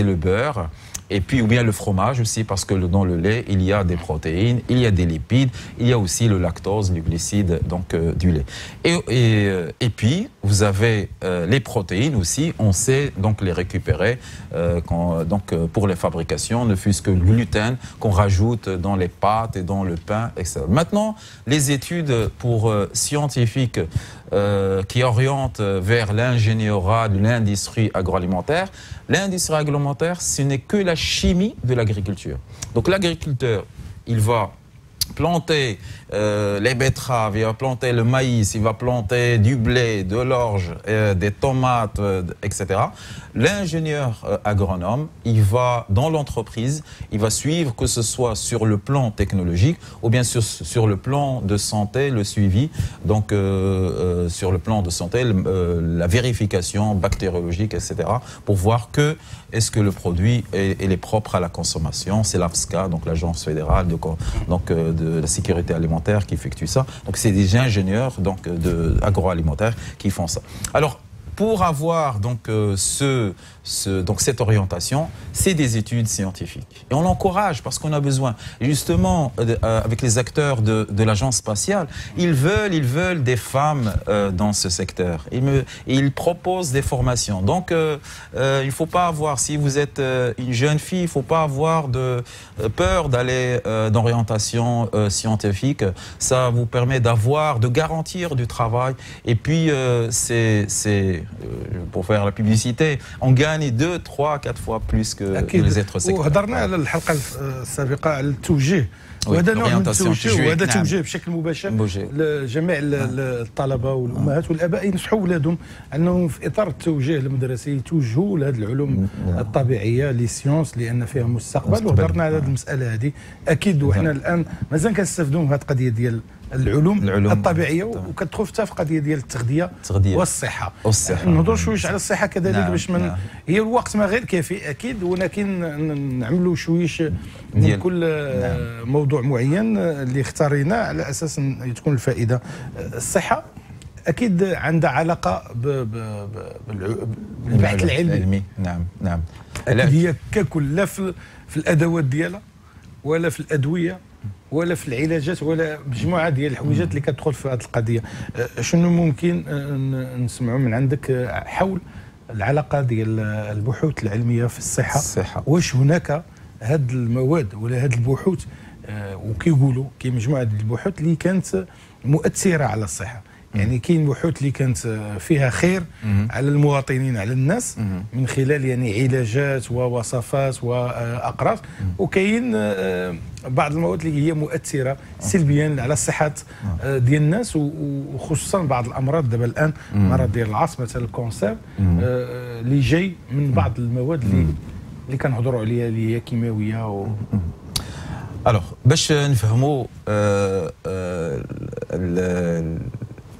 Speaker 2: le beurre, Et puis, ou bien le fromage aussi, parce que dans le lait, il y a des protéines, il y a des lipides, il y a aussi le lactose, les glucides donc, du lait. Et puis, vous avez les protéines aussi, on sait donc les récupérer pour les fabrications, ne fût-ce que le gluten qu'on rajoute dans les pâtes et dans le pain, etc. Maintenant, les études pour scientifiques qui orientent vers l'ingénierat de l'industrie agroalimentaire. L'industrie agroalimentaire, ce n'est que la chimie de l'agriculture. Donc l'agriculteur, il va planter les betteraves, il va planter le maïs, il va planter du blé, de l'orge, des tomates, etc. L'ingénieur agronome, il va dans l'entreprise, il va suivre que ce soit sur le plan technologique ou bien sur le plan de santé, le suivi, donc sur le plan de santé, la vérification bactériologique, etc. pour voir que est-ce que le produit est propre à la consommation. C'est l'AFSCA, donc l'Agence fédérale de la sécurité alimentaire qui effectue ça. Donc c'est des ingénieurs agroalimentaires qui font ça. Alors pour avoir donc cette orientation, c'est des études scientifiques. Et on l'encourage parce qu'on a besoin. Et justement, avec les acteurs de l'agence spatiale, ils veulent des femmes dans ce secteur. Ils proposent des formations. Donc, il ne faut pas avoir, si vous êtes une jeune fille, il ne faut pas avoir peur d'aller d'orientation scientifique. Ça vous permet de garantir du travail. Et puis, pour faire la publicité, on gagne 2, 3, 4 fois plus que les autres secteurs.
Speaker 1: وهضرنا على الحلقه السابقه على التوجيه وهذا نوع من التوجيه وهذا توجيه بشكل مباشر لجميع الطلبه والامهات والاباء ينصحوا اولادهم انهم في اطار التوجيه المدرسي يتوجهوا لهذه العلوم الطبيعيه لي سيونس لان فيها مستقبل وهضرنا على هذه المساله هذه اكيد وحنا الان مازال كنستافدوا من هذه القضيه ديال العلوم الطبيعيه وكتدخل حتى في قضيه ديال التغذيه والصحه نهضروا شويش على الصحه كذلك باش من هي الوقت ما غير كافي اكيد ولكن نعملوا شويش من كل موضوع معين اللي اختاريناه على اساس تكون الفائده. الصحه اكيد عندها علاقه بالبحث العلمي.
Speaker 2: نعم
Speaker 1: هي ككل لا في الادوات ديالها ولا في الادويه ولا في العلاجات ولا مجموعه ديال الحويجات اللي كتدخل في هذه القضيه. شنو ممكن نسمعوا من عندك حول العلاقه ديال البحوث العلميه في الصحه. واش هناك هاد المواد ولا هاد البحوث وكيقولوا كاين مجموعه ديال البحوث اللي كانت مؤثره على الصحه، يعني كاين بحوث اللي كانت فيها خير على المواطنين على الناس من خلال يعني علاجات ووصفات واقراص، وكاين بعض المواد اللي هي مؤثره سلبيا على الصحه ديال الناس وخصوصا بعض الامراض. دابا الان مرض ديال العصب مثلا الكونسير اللي جاي من بعض المواد اللي كنهضروا عليها اللي هي كيماويه
Speaker 2: الوغ باش نفهموا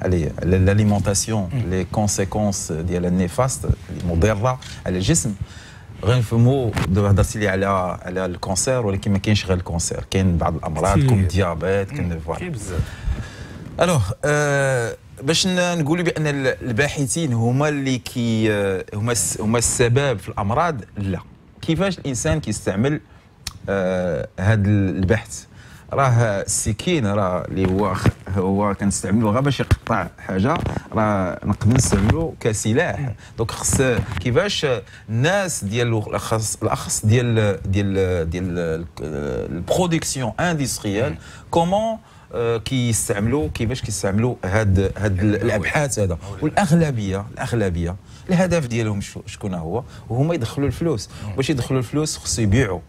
Speaker 2: l'alimentation, les conséquences ديال النفاست المضره على الجسم. غنفهموا دابا هضرتي لي على الكونسير ولكن ما كاينش غير الكونسير، كاين بعض الامراض كوم الديابيت كاين بزاف. الوغ باش نقولوا بان الباحثين هما اللي هما السبب في الامراض، لا. كيفاش الانسان كيستعمل هذا البحث؟ راه السكين راه اللي هو كنستعملوه غير باش يقطع حاجه، راه نقدر نستعملوه كسلاح. دونك خص كيفاش الناس ديال الاخص ديال البرودكسيون اندستريال كومون كيفاش كيستعملوا هاد الابحاث هذا. والاغلبيه الهدف ديالهم شكون هو؟ وهما يدخلوا الفلوس. باش يدخلوا الفلوس خصو يبيعوا،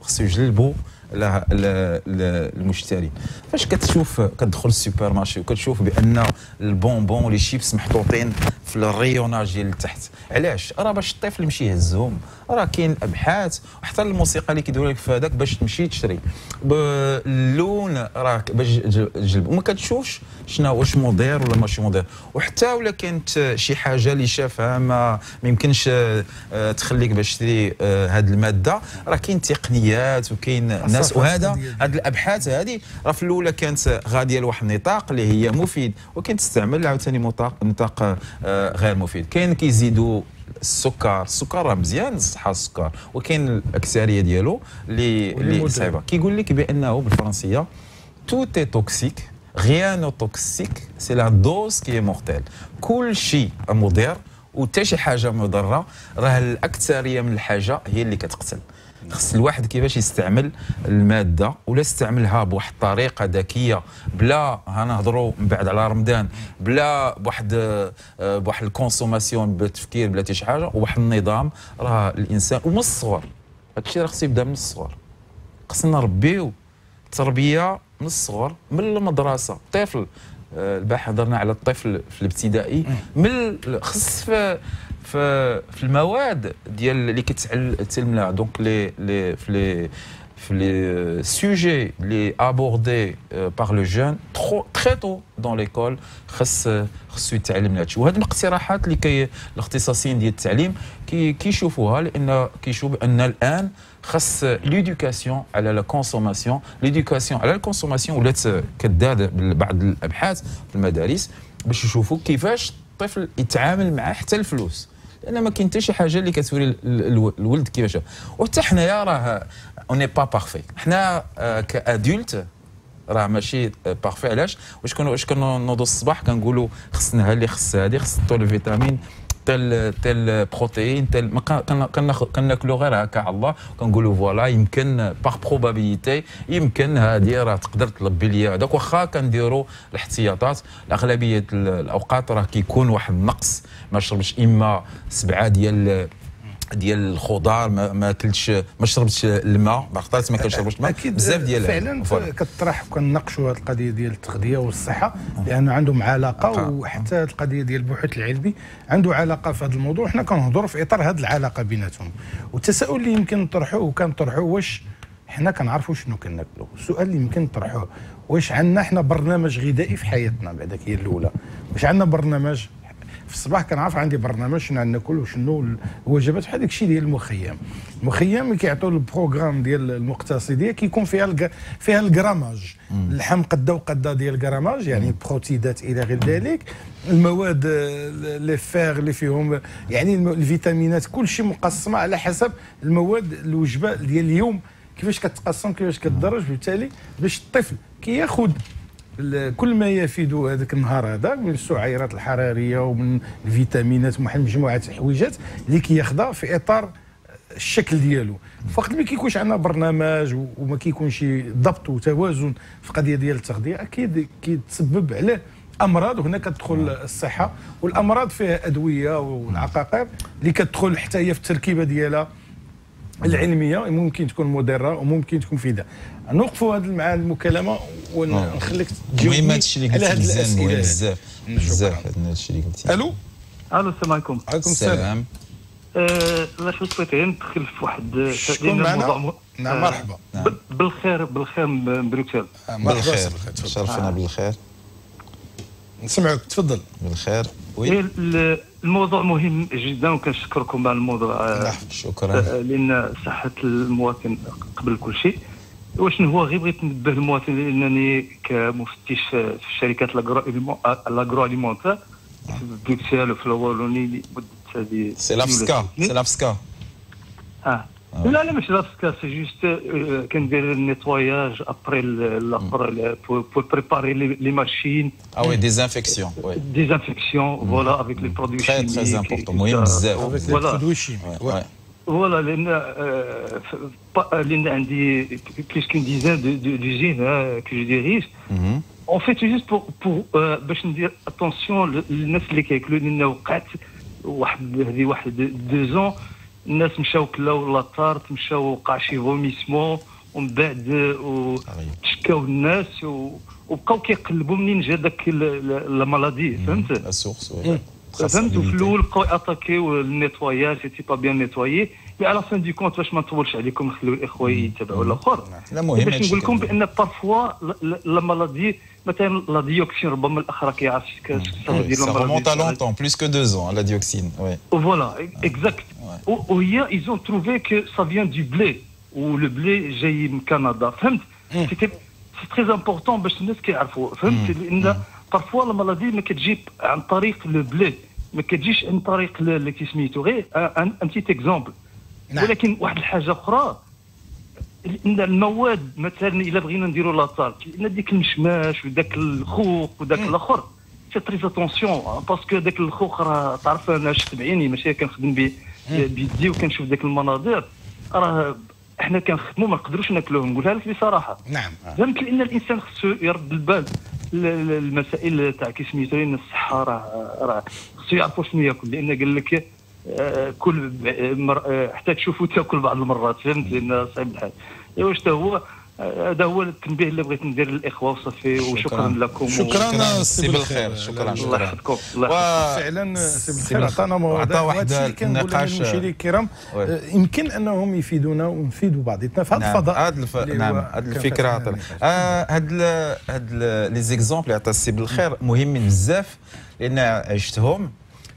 Speaker 2: خصو يجلبوا المشتري. فاش كتدخل السوبر مارشي وكتشوف بان البونبون ولي شيبس محطوطين في الريوناج ديال التحت، علاش؟ راه باش الطفل يمشي يهزهم. راه كاين ابحاث وحتى الموسيقى اللي كيديروا لك في هذاك باش تمشي تشري باللون راه باش تجلب، وما كتشوفش شنو واش مودير ولا ماشي مودير. وحتى ولا كانت شي حاجه اللي شافها ما يمكنش تخليك باش تشري هذه الماده، راه كاين تقنيات وكاين ناس. وهذا هذه الابحاث هذه راه في الاولى كانت غاديه لواحد النطاق اللي هي مفيد، وكاين تستعمل عاوتاني نطاق غير مفيد. كاين كيزيدوا السكر راه مزيان الصحه السكر، وكاين الاكثريه ديالو اللي صعيبه. كيقول لك بانه بالفرنسيه tout est toxique rien n'est toxique c'est la dose qui est mortelle. كل شيء مضر وحتى شي حاجه مضره، راه الاكثريه من الحاجه هي اللي كتقتل. خص الواحد كيفاش يستعمل الماده ولا يستعملها بواحد الطريقه ذكيه، بلا غنهضروا من بعد على رمضان، بلا بواحد الكونسوماسيون بالتفكير بلا حتى شي حاجه، وواحد النظام. راه الانسان ومن الصغر هادشي راه خصو يبدا من الصغر. خصنا نربيو التربيه من الصغر من المدرسه. الطفل البارح هضرنا على الطفل في الابتدائي، من خص في المواد ديال اللي كتعلم لها دونك في les sujets les abordés par le jeune très tôt dans l'école خصو يتعلم هادشي. وهاد الاقتراحات اللي الاختصاصيين ديال التعليم كيشوفوها، لان كيشوفوا بان الان خاص ليدوكاسيون على لا كونسوماسيون. ليدوكاسيون على الكونسوماسيون ولات كدار بعض الابحاث في المدارس باش يشوفوا كيفاش الطفل يتعامل مع حتى الفلوس، لان ما كاين حتى شي حاجه اللي كتوري الولد كيفاش. وحتى حنايا راه اوني با بارفي، حنا كادولت راه ماشي بارفي. علاش؟ واش كنوضوا الصباح كنقولوا خصنا هذه خص هذه خص طول الفيتامين تل بروتين تل كناكلوا غير هكا على الله، كنقولوا فوالا يمكن باغ بروبابيليتي يمكن هذه راه تقدر تلبي لي هذاك. واخا كنديروا الاحتياطات الاغلبيه الاوقات راه كيكون واحد النقص. ما شربش اما 7 ديال الخضار، ما اكلتش، ما شربتش الماء، بقطات ما كنشربوش الماء بزاف ديالها.
Speaker 1: فعلا كتطرح وكنناقشوا هذه القضيه ديال التغذيه والصحه، لانه عندهم علاقه. وحتى القضيه ديال البحوث العلمي عنده علاقه في هذا الموضوع. حنا كنهضروا في اطار هذه العلاقه بيناتهم. والتساؤل اللي يمكن نطرحوه وكنطرحوه، واش حنا كنعرفوا شنو كناكلوا؟ السؤال اللي يمكن نطرحوه، واش عندنا حنا برنامج غذائي في حياتنا؟ بعدك هي الاولى. واش عندنا برنامج في الصباح كنعرف عندي برنامج شنو ناكل وشنو الوجبات. بحال داك الشيء ديال المخيم كيعطيو البروغرام ديال المقتصديه كيكون فيها الجراماج، اللحم قدا وقدا ديال الجراماج، يعني البروتيدات الى غير ذلك، المواد لي فيغ اللي فيهم يعني الفيتامينات، كل شيء مقسمه على حسب المواد. الوجبه ديال اليوم كيفاش كتقسم كيفاش كتدرج، بالتالي باش الطفل كياخذ كل ما يفيد هذاك النهار هذا من السعيرات الحراريه ومن الفيتامينات ومن مجموعه الحويجات اللي كياخذها في اطار الشكل ديالو. فقط ما كيكونش عندنا برنامج وما كيكونش ضبط وتوازن في القضيه ديال التغذيه، اكيد كيتسبب عليه امراض. وهنا كتدخل الصحه، والامراض فيها ادويه والعقاقير اللي كتدخل حتى هي في التركيبه ديالها العلميه، ممكن تكون مضره وممكن تكون مفيده. نوقفوا هذه مع المكالمه ونخليك تجاوبني
Speaker 2: مهم هادشي اللي قلتي بزاف هذا الشيء اللي قلتي.
Speaker 7: الو السلام عليكم.
Speaker 1: وعليكم السلام.
Speaker 7: لا شو بغيت ندخل في واحد
Speaker 1: شكون معنا؟ نعم مرحبا.
Speaker 7: بالخير من بروكسل.
Speaker 2: بالخير شرفنا بالخير.
Speaker 1: نسمعك تفضل.
Speaker 2: بالخير.
Speaker 7: وي الموضوع مهم جدا وكنشكركم على الموضوع.
Speaker 2: شكرا.
Speaker 7: لان صحه المواطن قبل كل شيء. وشنو هو غير بغيت ننبه المواطن، لانني كمفتش في الشركات لاغرو اليمونتير في بروكسل وفي الوالوني مده هذه
Speaker 2: سي لافسكا.
Speaker 7: لا ماشي لافسكا، سي جوست كندير النيتواياج ابري pour préparer les machines.
Speaker 2: Ah oui, désinfection, oui.
Speaker 7: Désinfection, voilà, avec les produits chimiques.
Speaker 2: Très important, مهم بزاف.
Speaker 1: Avec les produits chimiques, ouais.
Speaker 7: Voilà, لأن عندي plus qu'une dizaine d'usines que je dirige. En fait, c'est juste pour باش ندير attention للناس اللي كياكلوا، لأن وقعت واحد 2 ans الناس مشاو كلاو لاطارت، مشاو وقع شي فوميسمون، ومن بعد تشكاو الناس وبقاو كيقلبوا منين جا داك لا مالادي، فهمت؟
Speaker 2: السورس،
Speaker 7: فهمت. وفي الاول بقاو اتاكيو النيتواياج، سيتي با بيان نيتوايي، مي على فان دي كونت باش ما نطولش عليكم نخليو الاخوه يتابعوا الاخر. باش نقول لكم بان بارفوا لا مالادي مثلا لا ديوكسين، ربما الاخ راه كيعرف
Speaker 2: ديال ça remonte à longtemps, plus que 2 ans la dioxine, oui.
Speaker 7: Voilà, exact. وهي ils ont trouvé que ça vient du blé, ou le blé جاي من كندا، فهمت؟ سي très important باش الناس كيعرفوا، فهمت؟ لان بارفوا لا مالادي ما كتجي عن طريق لو بلي، ما كتجيش عن طريق اللي كيسميتو غير ان بتيت اكزومبل. ولكن واحد الحاجه اخرى، ان المواد مثلا الا بغينا نديروا لاطال، لان ديك المشماش وداك الخوخ وداك الاخر سي تري اتونسيون، باسكو داك الخوخ راه تعرف انا شفت بعيني، ماشي كنخدم بيدي وكنشوف داك المناظر، راه احنا كنخدموا ما نقدروش ناكلوهم، نقولها لك بصراحه.
Speaker 1: نعم.
Speaker 7: فهمت، لان الانسان خصو يرد البال المسائل تاع كيسميتو، لان الصحه راه خصو يعرفوا شنو ياكل، لان قال لك كل حتى تشوفوا تاكل بعض المرات، فهمت، لان صعيب الحال. ايوا حتى هو هذا هو التنبيه اللي بغيت ندير للاخوه وصافي، وشكرا لكم.
Speaker 1: شكرا
Speaker 2: سي بالخير. شكرا.
Speaker 7: الله يحفظكم.
Speaker 1: فعلا سي بالخير عطانا موضوع واحد النقاش. المشاهدين الكرام يمكن انهم يفيدونا ونفيدوا بعضنا في هذا الفضاء.
Speaker 2: نعم، هذه الفكره. هاد لي زيكزومبل اللي عطا السي بالخير مهمين بزاف، لان عشتهم.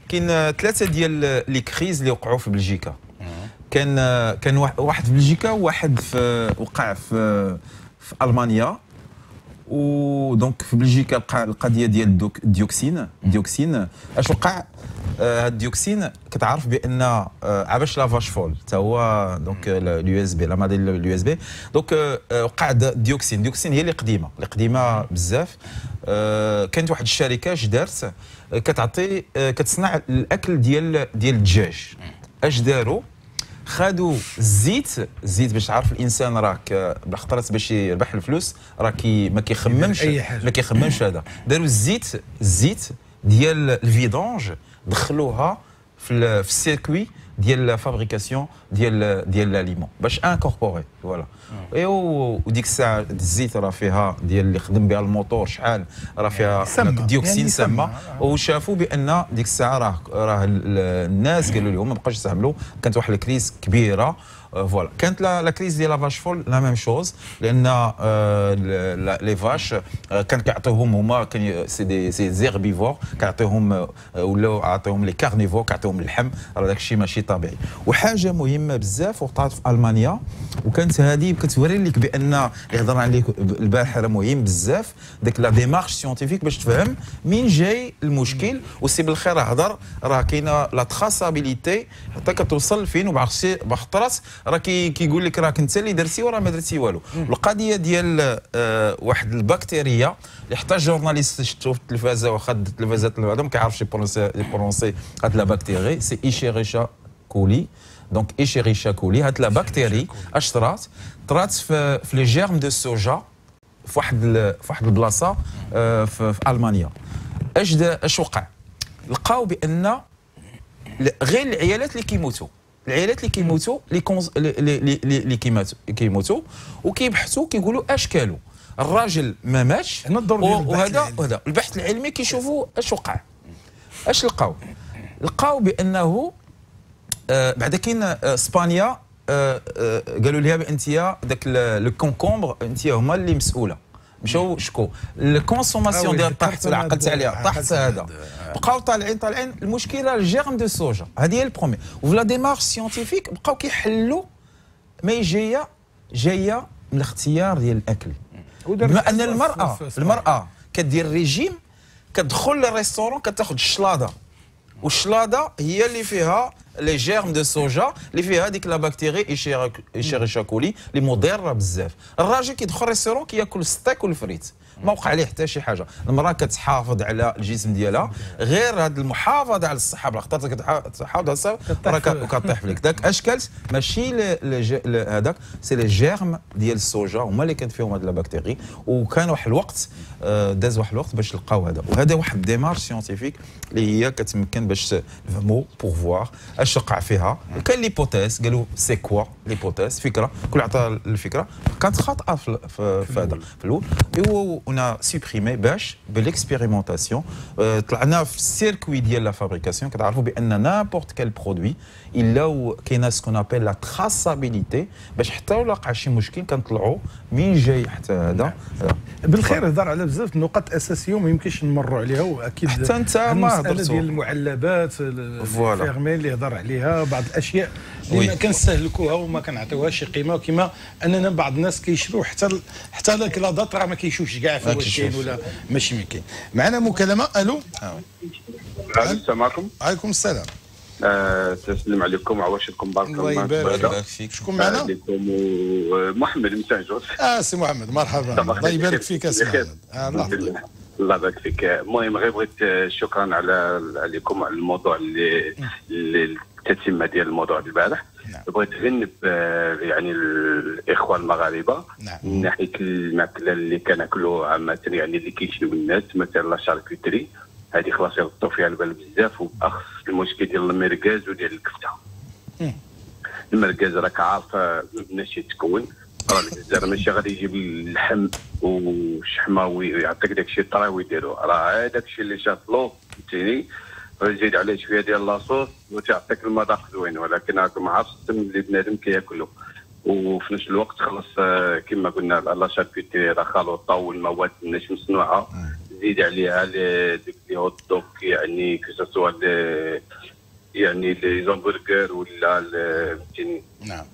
Speaker 2: كاين 3 ديال لي كريز اللي وقعوا في بلجيكا. كان واحد في بلجيكا، وواحد وقع في المانيا. ودونك في بلجيكا القضيه ديال الديوكسين. اش وقع؟ هاد الديوكسين كتعرف بان عباش لافاش فول حتى هو دونك اليو اس بي، لا موديل اليو اس بي. دونك وقع الديوكسين هي اللي قديمه بزاف. كانت واحد الشركه اش دارت، كتصنع الاكل ديال الدجاج. اش داروا؟ خادوا الزيت باش تعرف الانسان راك بالخطرات باش يربح الفلوس راه ما كيخممش هذا. داروا الزيت ديال الفيدونج، دخلوها في السيركوي ديال لا فابريكاسيون ديال لاليمون باش انكوربوري. فوالا. وديك الساعه الزيت راه فيها ديال اللي خدم بها الموتور شحال، راه فيها ديوكسين يعني سامه. وشافوا بان ديك الساعه راه الناس قالوا لهم ما بقاوش يستعملوا. كانت واحد الكريز كبيره. فوالا. كانت لا كريز ديال لافاش فول لا ميم شوز، لان لي فاش كان كيعطيوهم هما سي زيربيفور، كيعطيوهم ولاو عطيوهم لي كارنيفور، كيعطيوهم اللحم. راه داك الشيء ماشي طبيعي. وحاجه مهمه بزاف وقعت في المانيا، وكانت هذه كتوري لك بان اللي هضرنا عليه البارح راه مهم بزاف، ديك لا ديمارش سيونتيفيك باش تفهم منين جاي المشكل. والسي بالخير هضر، راه كاينه لا تراسابيليتي حتى كتوصل فين. وبعض خطرات راه كيقول لك راك انت اللي درتي وراه ما درتي والو. القضيه ديال واحد البكتيريا اللي حتى الجورناليست شفتو في التلفازه واخد التلفازات هذا ما كيعرفش يبرونسي هاد لا بكتيري، سي ايشيريشيا كولي. دونك ايشيريشيا كولي هاد لا بكتيري اش طرات في لي جيرم دو سوجا في واحد البلاصه في المانيا. اش وقع؟ لقاو بان غير العيالات اللي كيموتوا اللي كيموتوا وكيبحثوا كيقولوا اش كالوا. الراجل ما ماتش، وهذا البحث العلمي كيشوفوا اش وقع. اش لقاو بانه بعد كاين اسبانيا قالوا لها بانتيا داك الكونكومبر انتيا هما اللي مسؤوله. مشاو شكو الكونسوماسيون ديال طاحت العقلت عليها، طاحت هذا. بقاو طالعين المشكله الجيرم دو سوجا، هذه هي البروميير. وفي لا ديمارش سيونتيفيك بقاو كيحلوا ما جايه من الاختيار ديال الاكل. بما ان المراه كدير ريجيم، كتدخل للريستورون كتاخذ الشلاضه، والشلاضه هي اللي فيها لي جيرم دو سوجا اللي فيها هذيك لا بكتيري ايشيريشيا كولي اللي مضره بزاف. الراجل كيدخل ريستورون كياكل الستيك والفريت، ما وقع عليه حتى شي حاجه. المراه كتحافظ على الجسم ديالها، غير هذه المحافظه على الصحه بالخطر كتحافظ على الصحه وكطيح فيك. داك اش كلت ماشي هذاك سي لي جيرم ديال السوجا هما اللي كانت فيهم هذه لا بكتيري. وكان واحد الوقت داز واحد الوقت باش لقاو هذا. وهذا واحد ديمارش سيونتيفيك اللي هي كتمكن باش نفهموا بور فوار اش وقع فيها. وكان ليبوتيز قالوا سي كوا ليبوتيز، فكره كل عطى الفكره كانت خاطئه في هذا في الاول. on a supprimé باش بالاكسبيريمونطاسيون طلعنا في السيركوي ديال لا فابريكاسيون. كتعرفوا بان نابورت كال برودوي الا كاينه سكون ابل لا تراسابيليتي باش حتى ولا وقع شي مشكل كنطلعوا مين جاي حتى هذا.
Speaker 1: بالخير هضر على بزاف النقاط اساسيه وما يمكنش نمروا عليها، واكيد
Speaker 2: حتى انت ما
Speaker 1: هضرتوا ديال المعلبات الفيرمين اللي هضر عليها، بعض الاشياء اللي ما كنستهلكوها وما كنعطيوهاش شي قيمه، كما اننا بعض الناس كيشرو حتى الكلادات راه ما كيشوفش كاع في واش كاين ولا ماشي ما كاين. معنا مكالمه. الو.
Speaker 8: السلام عليكم.
Speaker 1: وعليكم السلام.
Speaker 8: تسلم عليكم وعواشركم بارك الله
Speaker 1: يبارك فيك. شكون معنا؟
Speaker 8: عليكم محمد من سانجوس.
Speaker 1: سي محمد مرحبا. الله يبارك فيك سي محمد.
Speaker 8: الله يبارك فيك. المهم غير بغيت شكرا عليكم على الموضوع اللي التتمه ديال الموضوع البارح. بغيت غير يعني الاخوه المغاربه من ناحيه الماكله اللي كناكلوا عامه، يعني اللي كيشريو الناس مثلا لا شاركوتري هذه خلاص يغطوا فيها البال بزاف، وباخص المشكل ديال المركاز وديال الكفته. المركاز راك عارف ما بناش يتكون، راه الجزائر ماشي غادي يجيب اللحم والشحمه ويعطيك داك الشيء طري ويديرو، راه هذاك الشيء اللي شاطلو فهمتيني، يزيد عليه شويه ديال لاصوص وتعطيك المذاق زوين، ولكن راكم عارف السم اللي بنادم كياكلو. وفي نفس الوقت خلاص كما قلنا لا شاركوتري راه خلوطه والمواد ماشي مصنوعه، زيد عليها ديك لي هوت دوغ يعني كسوا يعني لي زامبرغر ولا فهمتيني.
Speaker 1: نعم.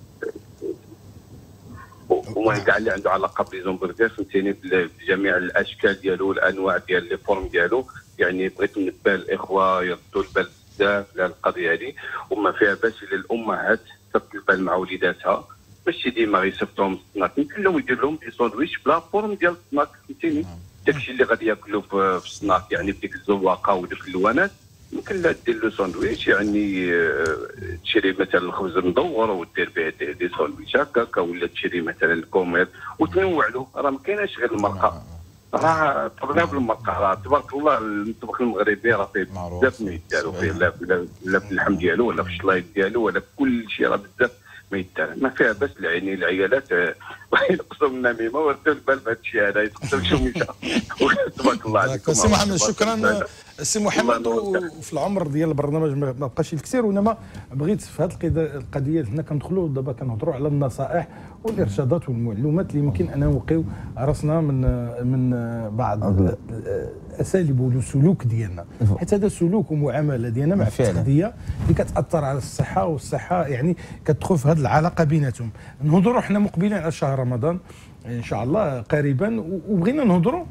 Speaker 8: وما كاع اللي عنده علاقه بلي زامبرغر فهمتيني بجميع الاشكال ديالو والانواع ديال لي فورم ديالو، يعني بغيت نبه الاخوه يردوا البال بزاف على القضيه هذه، وما فيها باش للامهات ترد البال مع وليداتها، ماشي ديما غيصيفطوهم السناك، يمكن لهم يدير لهم دي ساندويتش بلا فورم ديال السناك فهمتيني، داكشي اللي غادي ياكلوا في السناك يعني بديك الزواقه وديك اللوانات، يمكن لا دير له ساندويتش يعني تشري مثلا الخبز مدور ودير به دي ساندويتش هكاك، ولا تشري مثلا الكومير وتنوع له، راه ما كايناش غير المرقه، راه طبقنا بالمرقه، راه تبارك الله المطبخ المغربي راه فيه بزاف ما يداروا فيه، لا باللحم ديالو ولا في الشلايط ديالو ولا كل شيء، راه بزاف ما يدار، ما فيها بس يعني العيالات ينقصوا من النميمه وردوا البال بهذا الشيء هذا، يتقدم شوميشه. تبارك الله عليكم.
Speaker 1: سي محمد شكرا سي محمد. وفي العمر ديال البرنامج ما بقاش الكثير، وانما بغيت في هذه القضيه هنا كندخلوا دابا كنهضروا على النصائح والارشادات والمعلومات اللي يمكن ان نوقيو راسنا من بعض الاساليب والسلوك ديالنا، حيت هذا سلوك ومعامله ديالنا مع التغذيه اللي كتاثر على الصحه، والصحه يعني كتدخل في هذه العلاقه بيناتهم. نهضروا حنا مقبلين على شهر رمضان ان شاء الله قريبا، وبغينا نهضروا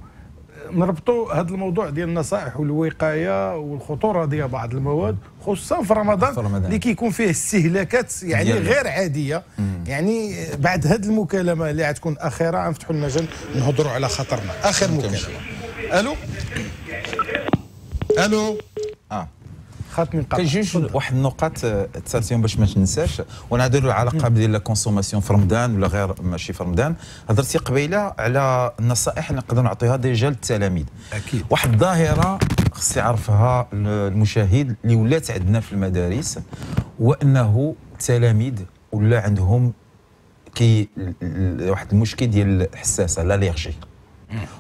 Speaker 1: نربطوا هذا الموضوع ديال النصائح والوقايه والخطوره ديال بعض المواد، خصوصا في رمضان اللي كيكون فيه استهلاكات يعني غير عاديه. يعني بعد هذه المكالمه اللي غتكون اخيره غنفتحوا المجال نهضروا على خطرنا. اخر مكالمه. الو الو. خاطني نقطع.
Speaker 2: كاين جوج واحد النقاط تسالتيهم باش ما تنساش، ونهضروا على العلاقه ديال لا كونسوماسيون في رمضان ولا غير ماشي في رمضان. هضرتي قبيله على النصائح اللي نقدروا نعطيها ديجا للتلاميذ.
Speaker 1: اكيد.
Speaker 2: واحد الظاهره خص يعرفها المشاهد اللي ولات عندنا في المدارس، وانه التلاميذ ولا عندهم واحد المشكل ديال الحساسه لاليرجي،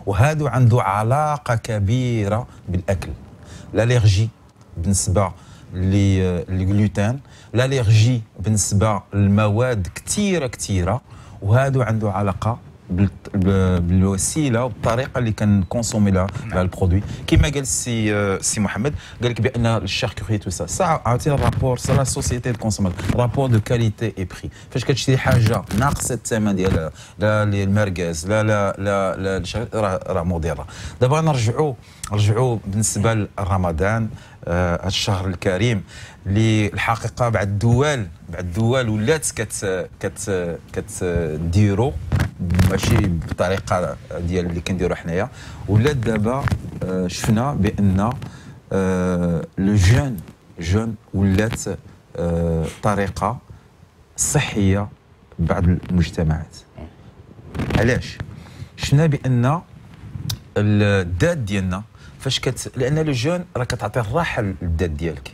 Speaker 2: وهذا عنده علاقه كبيره بالاكل. لاليرجي بالنسبه للجلوتين، لاليرجي بالنسبه للمواد كثيره، وهذا عنده علاقه بالوسيله والطريقه اللي كنكونسومي لها البرودوي. كما قال سي محمد، قال لك بان الشاركوري تو سا عاوتاني الرابور سا لا سوسيتي دو كونسوماتور، رابور دو كاليتي اي بري. فاش كتشري حاجه ناقصه الثمن ديالها، لا المركز لا راه مضره. دابا نرجعوا بالنسبه لرمضان، هذا الشهر الكريم اللي الحقيقه بعض الدول ولات كتديرو ماشي بالطريقه ديال اللي كنديروا حنايا، ولات دابا شفنا بان لو جون ولات طريقه صحيه بعض المجتمعات. علاش؟ شفنا بان الذات ديالنا فاش لان لو جون راه كتعطي الراحه للذات ديالك.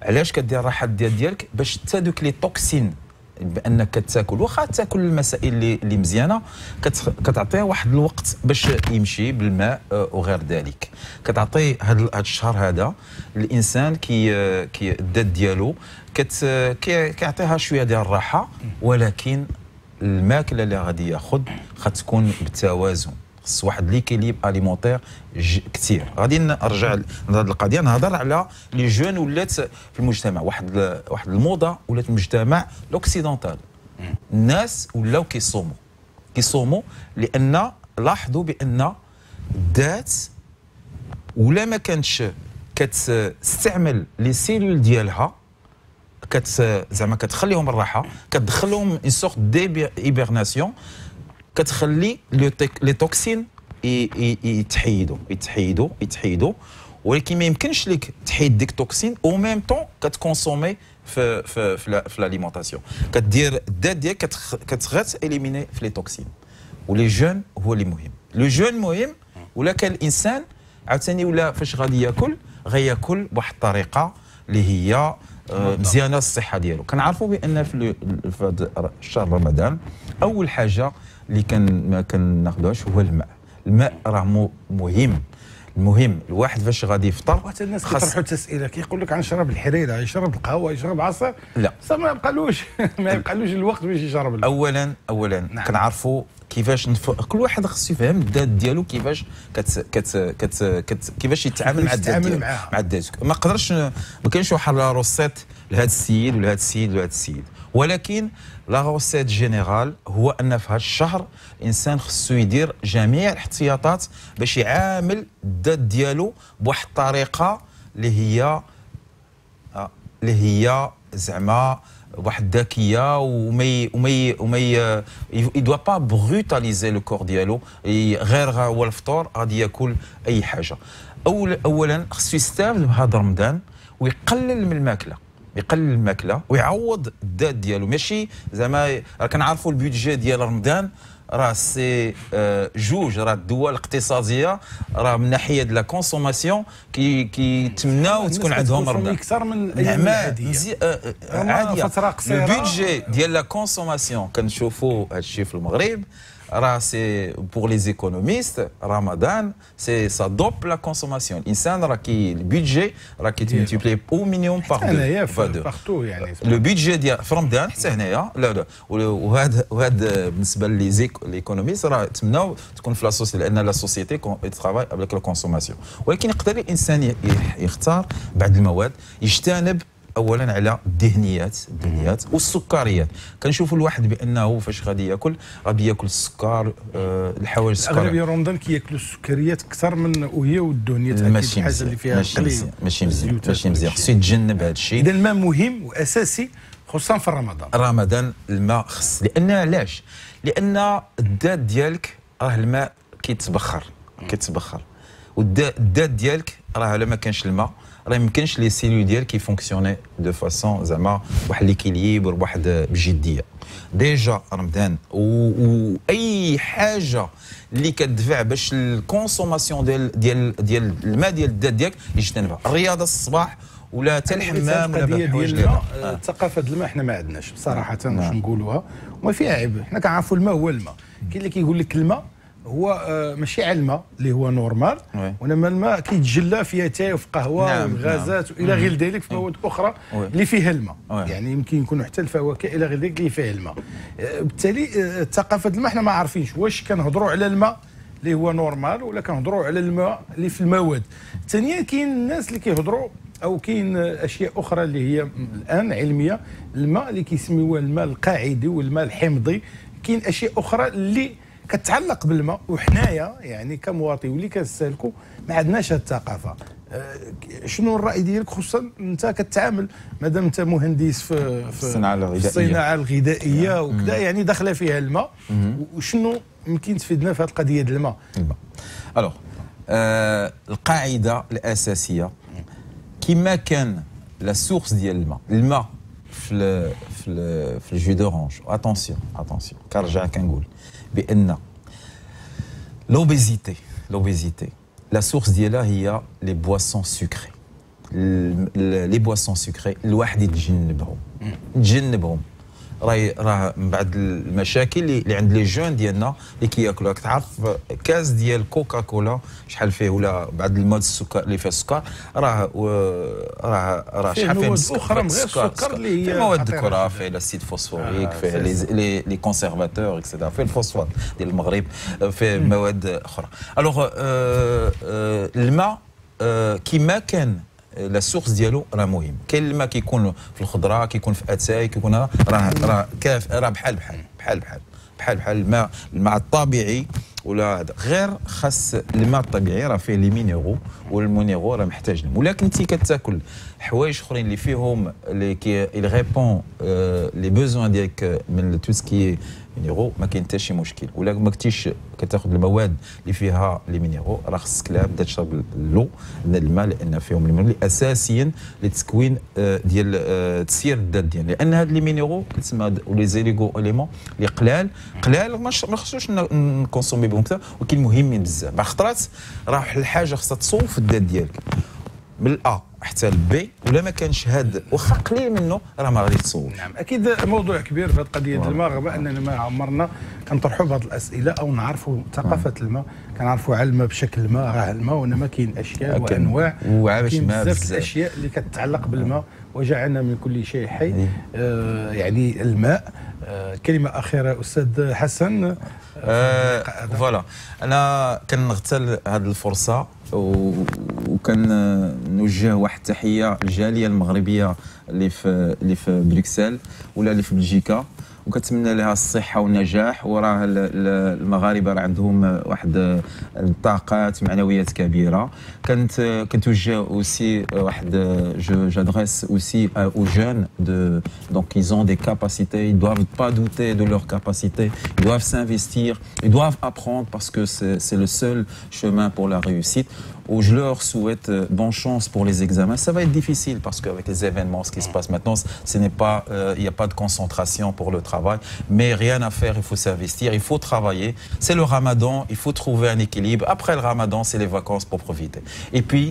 Speaker 2: علاش كدير الراحه للذات ديالك؟ باش حتى دوك لي توكسين بانك تاكل، واخا تاكل المسائل اللي مزيانه كتعطيه واحد الوقت باش يمشي بالماء وغير ذلك. كتعطي هذا الشهر هذا الانسان كي الذات ديالو كيعطيها شويه ديال الراحه، ولكن الماكله اللي غادي ياخذ خاتكون بالتوازن. خص واحد ليكيليب اليمونتير كثير. غادي نرجع لهذه القضيه، نهضر على لي جون ولات في المجتمع واحد الموضه ولات المجتمع لوكسيدونتال. الناس ولاو كيصوموا لان لاحظوا بان الذات ولا ما كانتش كتستعمل لي سيلول ديالها زعما كتخليهم الراحه، كتدخلهم اون سورت دي ايبرناسيون، كتخلي لي توكسين يتحيدوا، ولكن ما يمكنش لك تحيد ديك التوكسين او ميم طون كتكونسومي في لاليمونطاسيون. كدير الذات ديالك كتغات اليميني في لي توكسين. ولي جون هو اللي مهم، لو جون مهم. ولا كان الانسان عاوتاني ولا فاش غادي ياكل غياكل بواحد الطريقه اللي هي مزيانه الصحه ديالو. كنعرفوا بان في شهر رمضان اول حاجه اللي ما كناخذوهاش هو الماء راه المهم الواحد فاش غادي يفطر.
Speaker 1: حتى الناس كيطرحوا تسئله كيقول لك غنشرب الحريره، يشرب القهوه، يشرب عصير.
Speaker 2: لا
Speaker 1: ما يبقالوش الوقت باش يشرب.
Speaker 2: اولا نعم. كنعرفوا كيفاش كل واحد خصو يفهم الذات ديالو كيفاش كيفاش يتعامل مع الذات ديالو مع الذات. ما قدرش ما كاينش واحد لا روسيت لهذا السيد ولهذا السيد ولهذا السيد، ولكن لا روسيت جينيرال هو ان في هذا الشهر الانسان خصو يدير جميع الاحتياطات باش يعامل الذات ديالو بواحد الطريقه اللي هي زعما واحد ذكيه وما يدوا با بروتاليزي لو كور ديالو. غير هو الفطور غادي ياكل اي حاجه. اولا خصو يستافد بهذا رمضان ويقلل من الماكله، ويعوض الذات ديالو. ماشي زعما كنعرفوا البيدجي ديال رمضان راه سي جوج، راه الدول الاقتصاديه راه من ناحيه لا كونسوماسيون كيتمناو تكون عندهم رمضان
Speaker 1: اكثر من الايام العاديه.
Speaker 2: عاديه فتره قصيره. البيدجي ديال لا كونسوماسيون كنشوفوا هذا الشيء في المغرب راه سي بور لي ايكونوميست رمضان سي سا دوب لا كونسوماسيون. الانسان راه البيدجي راه كيتملتيبلي او مينيموم باغ
Speaker 1: هنايا بارتو يعني
Speaker 2: لو بيدجي ديال في رمضان حتى هنايا. لا وهذا بالنسبه لي ايكونوميست راه تمناو تكون في لا سوسيتي لان لا سوسيتي ترافاي افيك لا كونسوماسيون. ولكن يقدر الانسان يختار بعض المواد، يجتنب اولا على الدهنيات والسكريات. كنشوفوا الواحد بانه فاش غادي ياكل السكر، الحوايج السكر.
Speaker 1: اغلبيه رمضان كياكلوا السكريات اكثر من وهي والدهنيات، اكيد الحاجه اللي فيها
Speaker 2: ماشي مزيان. خصو يتجنب هذا الشيء.
Speaker 1: اذا الماء مهم واساسي خصوصا في
Speaker 2: رمضان الماء خص. لان علاش؟ لان الذات ديالك راه الماء كيتبخر والذات ديالك راه الا ما كانش الماء راه ما يمكنش لي سيلول ديالك كيفونكسيوني دو فاسون زعما واحد ليكيليبر واحد بجديه. ديجا رمضان واي حاجه اللي كتدفع باش الكونسوماسيون ديال الماء ديال الذات ديالك يجتنبها. الرياضه الصباح ولا حتى الحمام ولا
Speaker 1: الحوايج ديالنا. الثقافه ديال الماء حنا ما عندناش بصراحه باش نقولوها، وما فيها عيب. حنا كنعرفوا الماء هو الماء. كاين اللي كيقول لك الماء هو ماشي على الماء اللي هو نورمال، وانما الماء كيتجلى فيها تاي وفي قهوه والغازات والى غير ذلك في مواد اخرى اللي فيها الماء. يعني يمكن يكونوا حتى الفواكه الى غير ذلك اللي فيها الماء. بالتالي ثقافه الماء حنا ما عارفينش واش كنهضروا على الماء اللي هو نورمال ولا كنهضروا على الماء اللي في المواد. ثانيا كاين الناس اللي كيهضروا او كاين اشياء اخرى اللي هي الان علميه. الماء اللي كيسميوه الماء القاعدي والماء الحمضي. كاين اشياء اخرى اللي كتعلق بالماء، وحنايا يعني كمواطنين واللي كنستهلكوا ما عندناش هذه الثقافه. شنو الراي ديالك؟ خصوصا انت كتعامل مادام انت مهندس في الصناعه الغذائيه وكذا، يعني داخله فيها الماء. وشنو يمكن تفيدنا في هذه القضيه ديال الماء؟
Speaker 2: الوغ القاعده الاساسيه كما كان لا سورس ديال الماء في الجو دورانج. اتونسيون كنرجع كنقول بان لوبيزيتي لا سورس ديالها هي لي بواسون سكري. لي بواسون سكري الواحد يتجنبهم. راه من بعد المشاكل اللي عند لي جون ديالنا اللي كياكلوا. تعرف كاس ديال كوكا كولا شحال فيه، ولا بعد المواد السكر اللي فيها السكر، راه شحال فيه
Speaker 1: اخرى من غير السكر اللي هي
Speaker 2: مواد الكره، فيه الاسيد فوسفوريك، فيه لي كونسيرفاتور اكسيتيرا، فيه الفوسفات ديال المغرب، فيه مواد اخرى. الوغ الماء كيما كان لا سورس ديالو راه مهم. كاين الماء كيكون في الخضره، كيكون في اتاي، كيكون راه كاف، راه بحال الماء الطبيعي ولا هذا. غير خاص الماء الطبيعي راه فيه لي مينيرو، والمينيرو راه محتاج لهم. ولكن انت كتاكل حوايج اخرين اللي فيهم اللي ريبون لي بوزوان ديالك من تو سكي مينيرو، ما كاين حتى شي مشكل. ولا ما كنتيش كتاخذ المواد اللي فيها لي مينيرو، راه خصك تبدا تشرب اللو الماء، لان فيهم المينيرو اللي اساسيا لتكوين ديال تسيير الذات ديالنا. لان هاد لي مينيرو كتسمى لي زيليغو اليمون اللي قلال ما خصوش نكونسومي بهم كثر، ولكن مهمين بزاف. بعض الخطرات راه واحد الحاجه خصها تصوف الذات ديالك من الأ حتى البي، ولا ما كانش هاد واخا قليل منه راه ما غادي تصوب.
Speaker 1: نعم اكيد موضوع كبير في هذه القضيه الماء، رغم اننا ما عمرنا كنطرحوا بهذه الاسئله او نعرفوا ثقافه الماء، كنعرفوا على الماء بشكل الماء، راه الماء وانما كاين اشكال وانواع، وكاين بزاف الاشياء اللي كتتعلق بالماء. وجعلنا من كل شيء حي، يعني الماء. كلمه اخيره استاذ حسن.
Speaker 2: فوالا انا كنغتال هذه الفرصه وكنوجه واحد التحيه للجاليه المغربيه اللي في بروكسل ولا اللي في بلجيكا، وكنتمنى لها الصحه والنجاح. وراه المغاربه راه عندهم واحد الطاقات معنويات كبيره. كنتوجه اوسي واحد j'adresse aussi aux jeunes donc ils ont des capacités, ils doivent pas douter de leurs capacités, ils doivent s'investir, ils doivent apprendre parce que c'est le seul chemin pour la réussite. Où je leur souhaite bonne chance pour les examens. Ça va être difficile parce qu'avec les événements, ce qui se passe maintenant, ce n'est pas, il n'y a pas de concentration pour le travail, mais rien à faire, il faut s'investir, il faut travailler. C'est le ramadan, il faut trouver un équilibre. Après le ramadan, c'est les vacances pour profiter. Et puis,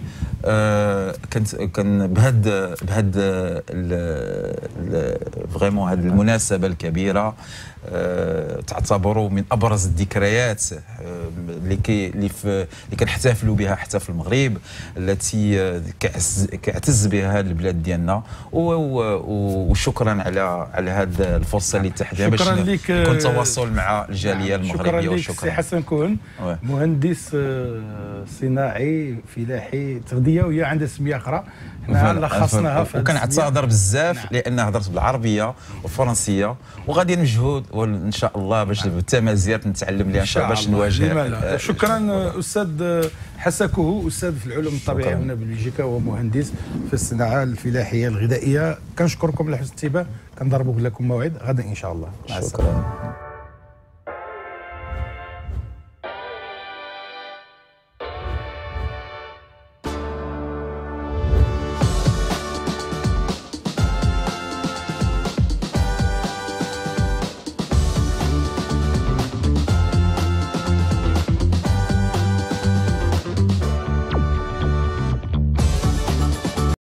Speaker 2: vraiment المناسبة الكبيرة تعتبر من ابرز الذكريات اللي كنحتفلوا بها حتى في المغرب، التي كيعتز بها هذه البلاد ديالنا. وشكرا على هذه الفرصه اللي تحت باش نكون تواصل مع الجاليه المغربيه.
Speaker 1: وشكرا لك سي حسن كون، مهندس صناعي فلاحي تغذيه، وهي عندها سميه اخرى حنا لخصناها.
Speaker 2: وكنعتذر بزاف لان هضرت بالعربيه والفرنسيه، وغادي نجهد وان شاء الله باش التمازيغ نتعلم لها ان شاء الله باش نواجه.
Speaker 1: شكرا استاذ حسكوه، استاذ في العلوم الطبيعيه هنا بلجيكا، ومهندس في الصناعه الفلاحيه الغذائيه. كنشكركم لحسن الانتباه، كنضربوا لكم موعد غدا ان شاء الله.
Speaker 2: شكرا.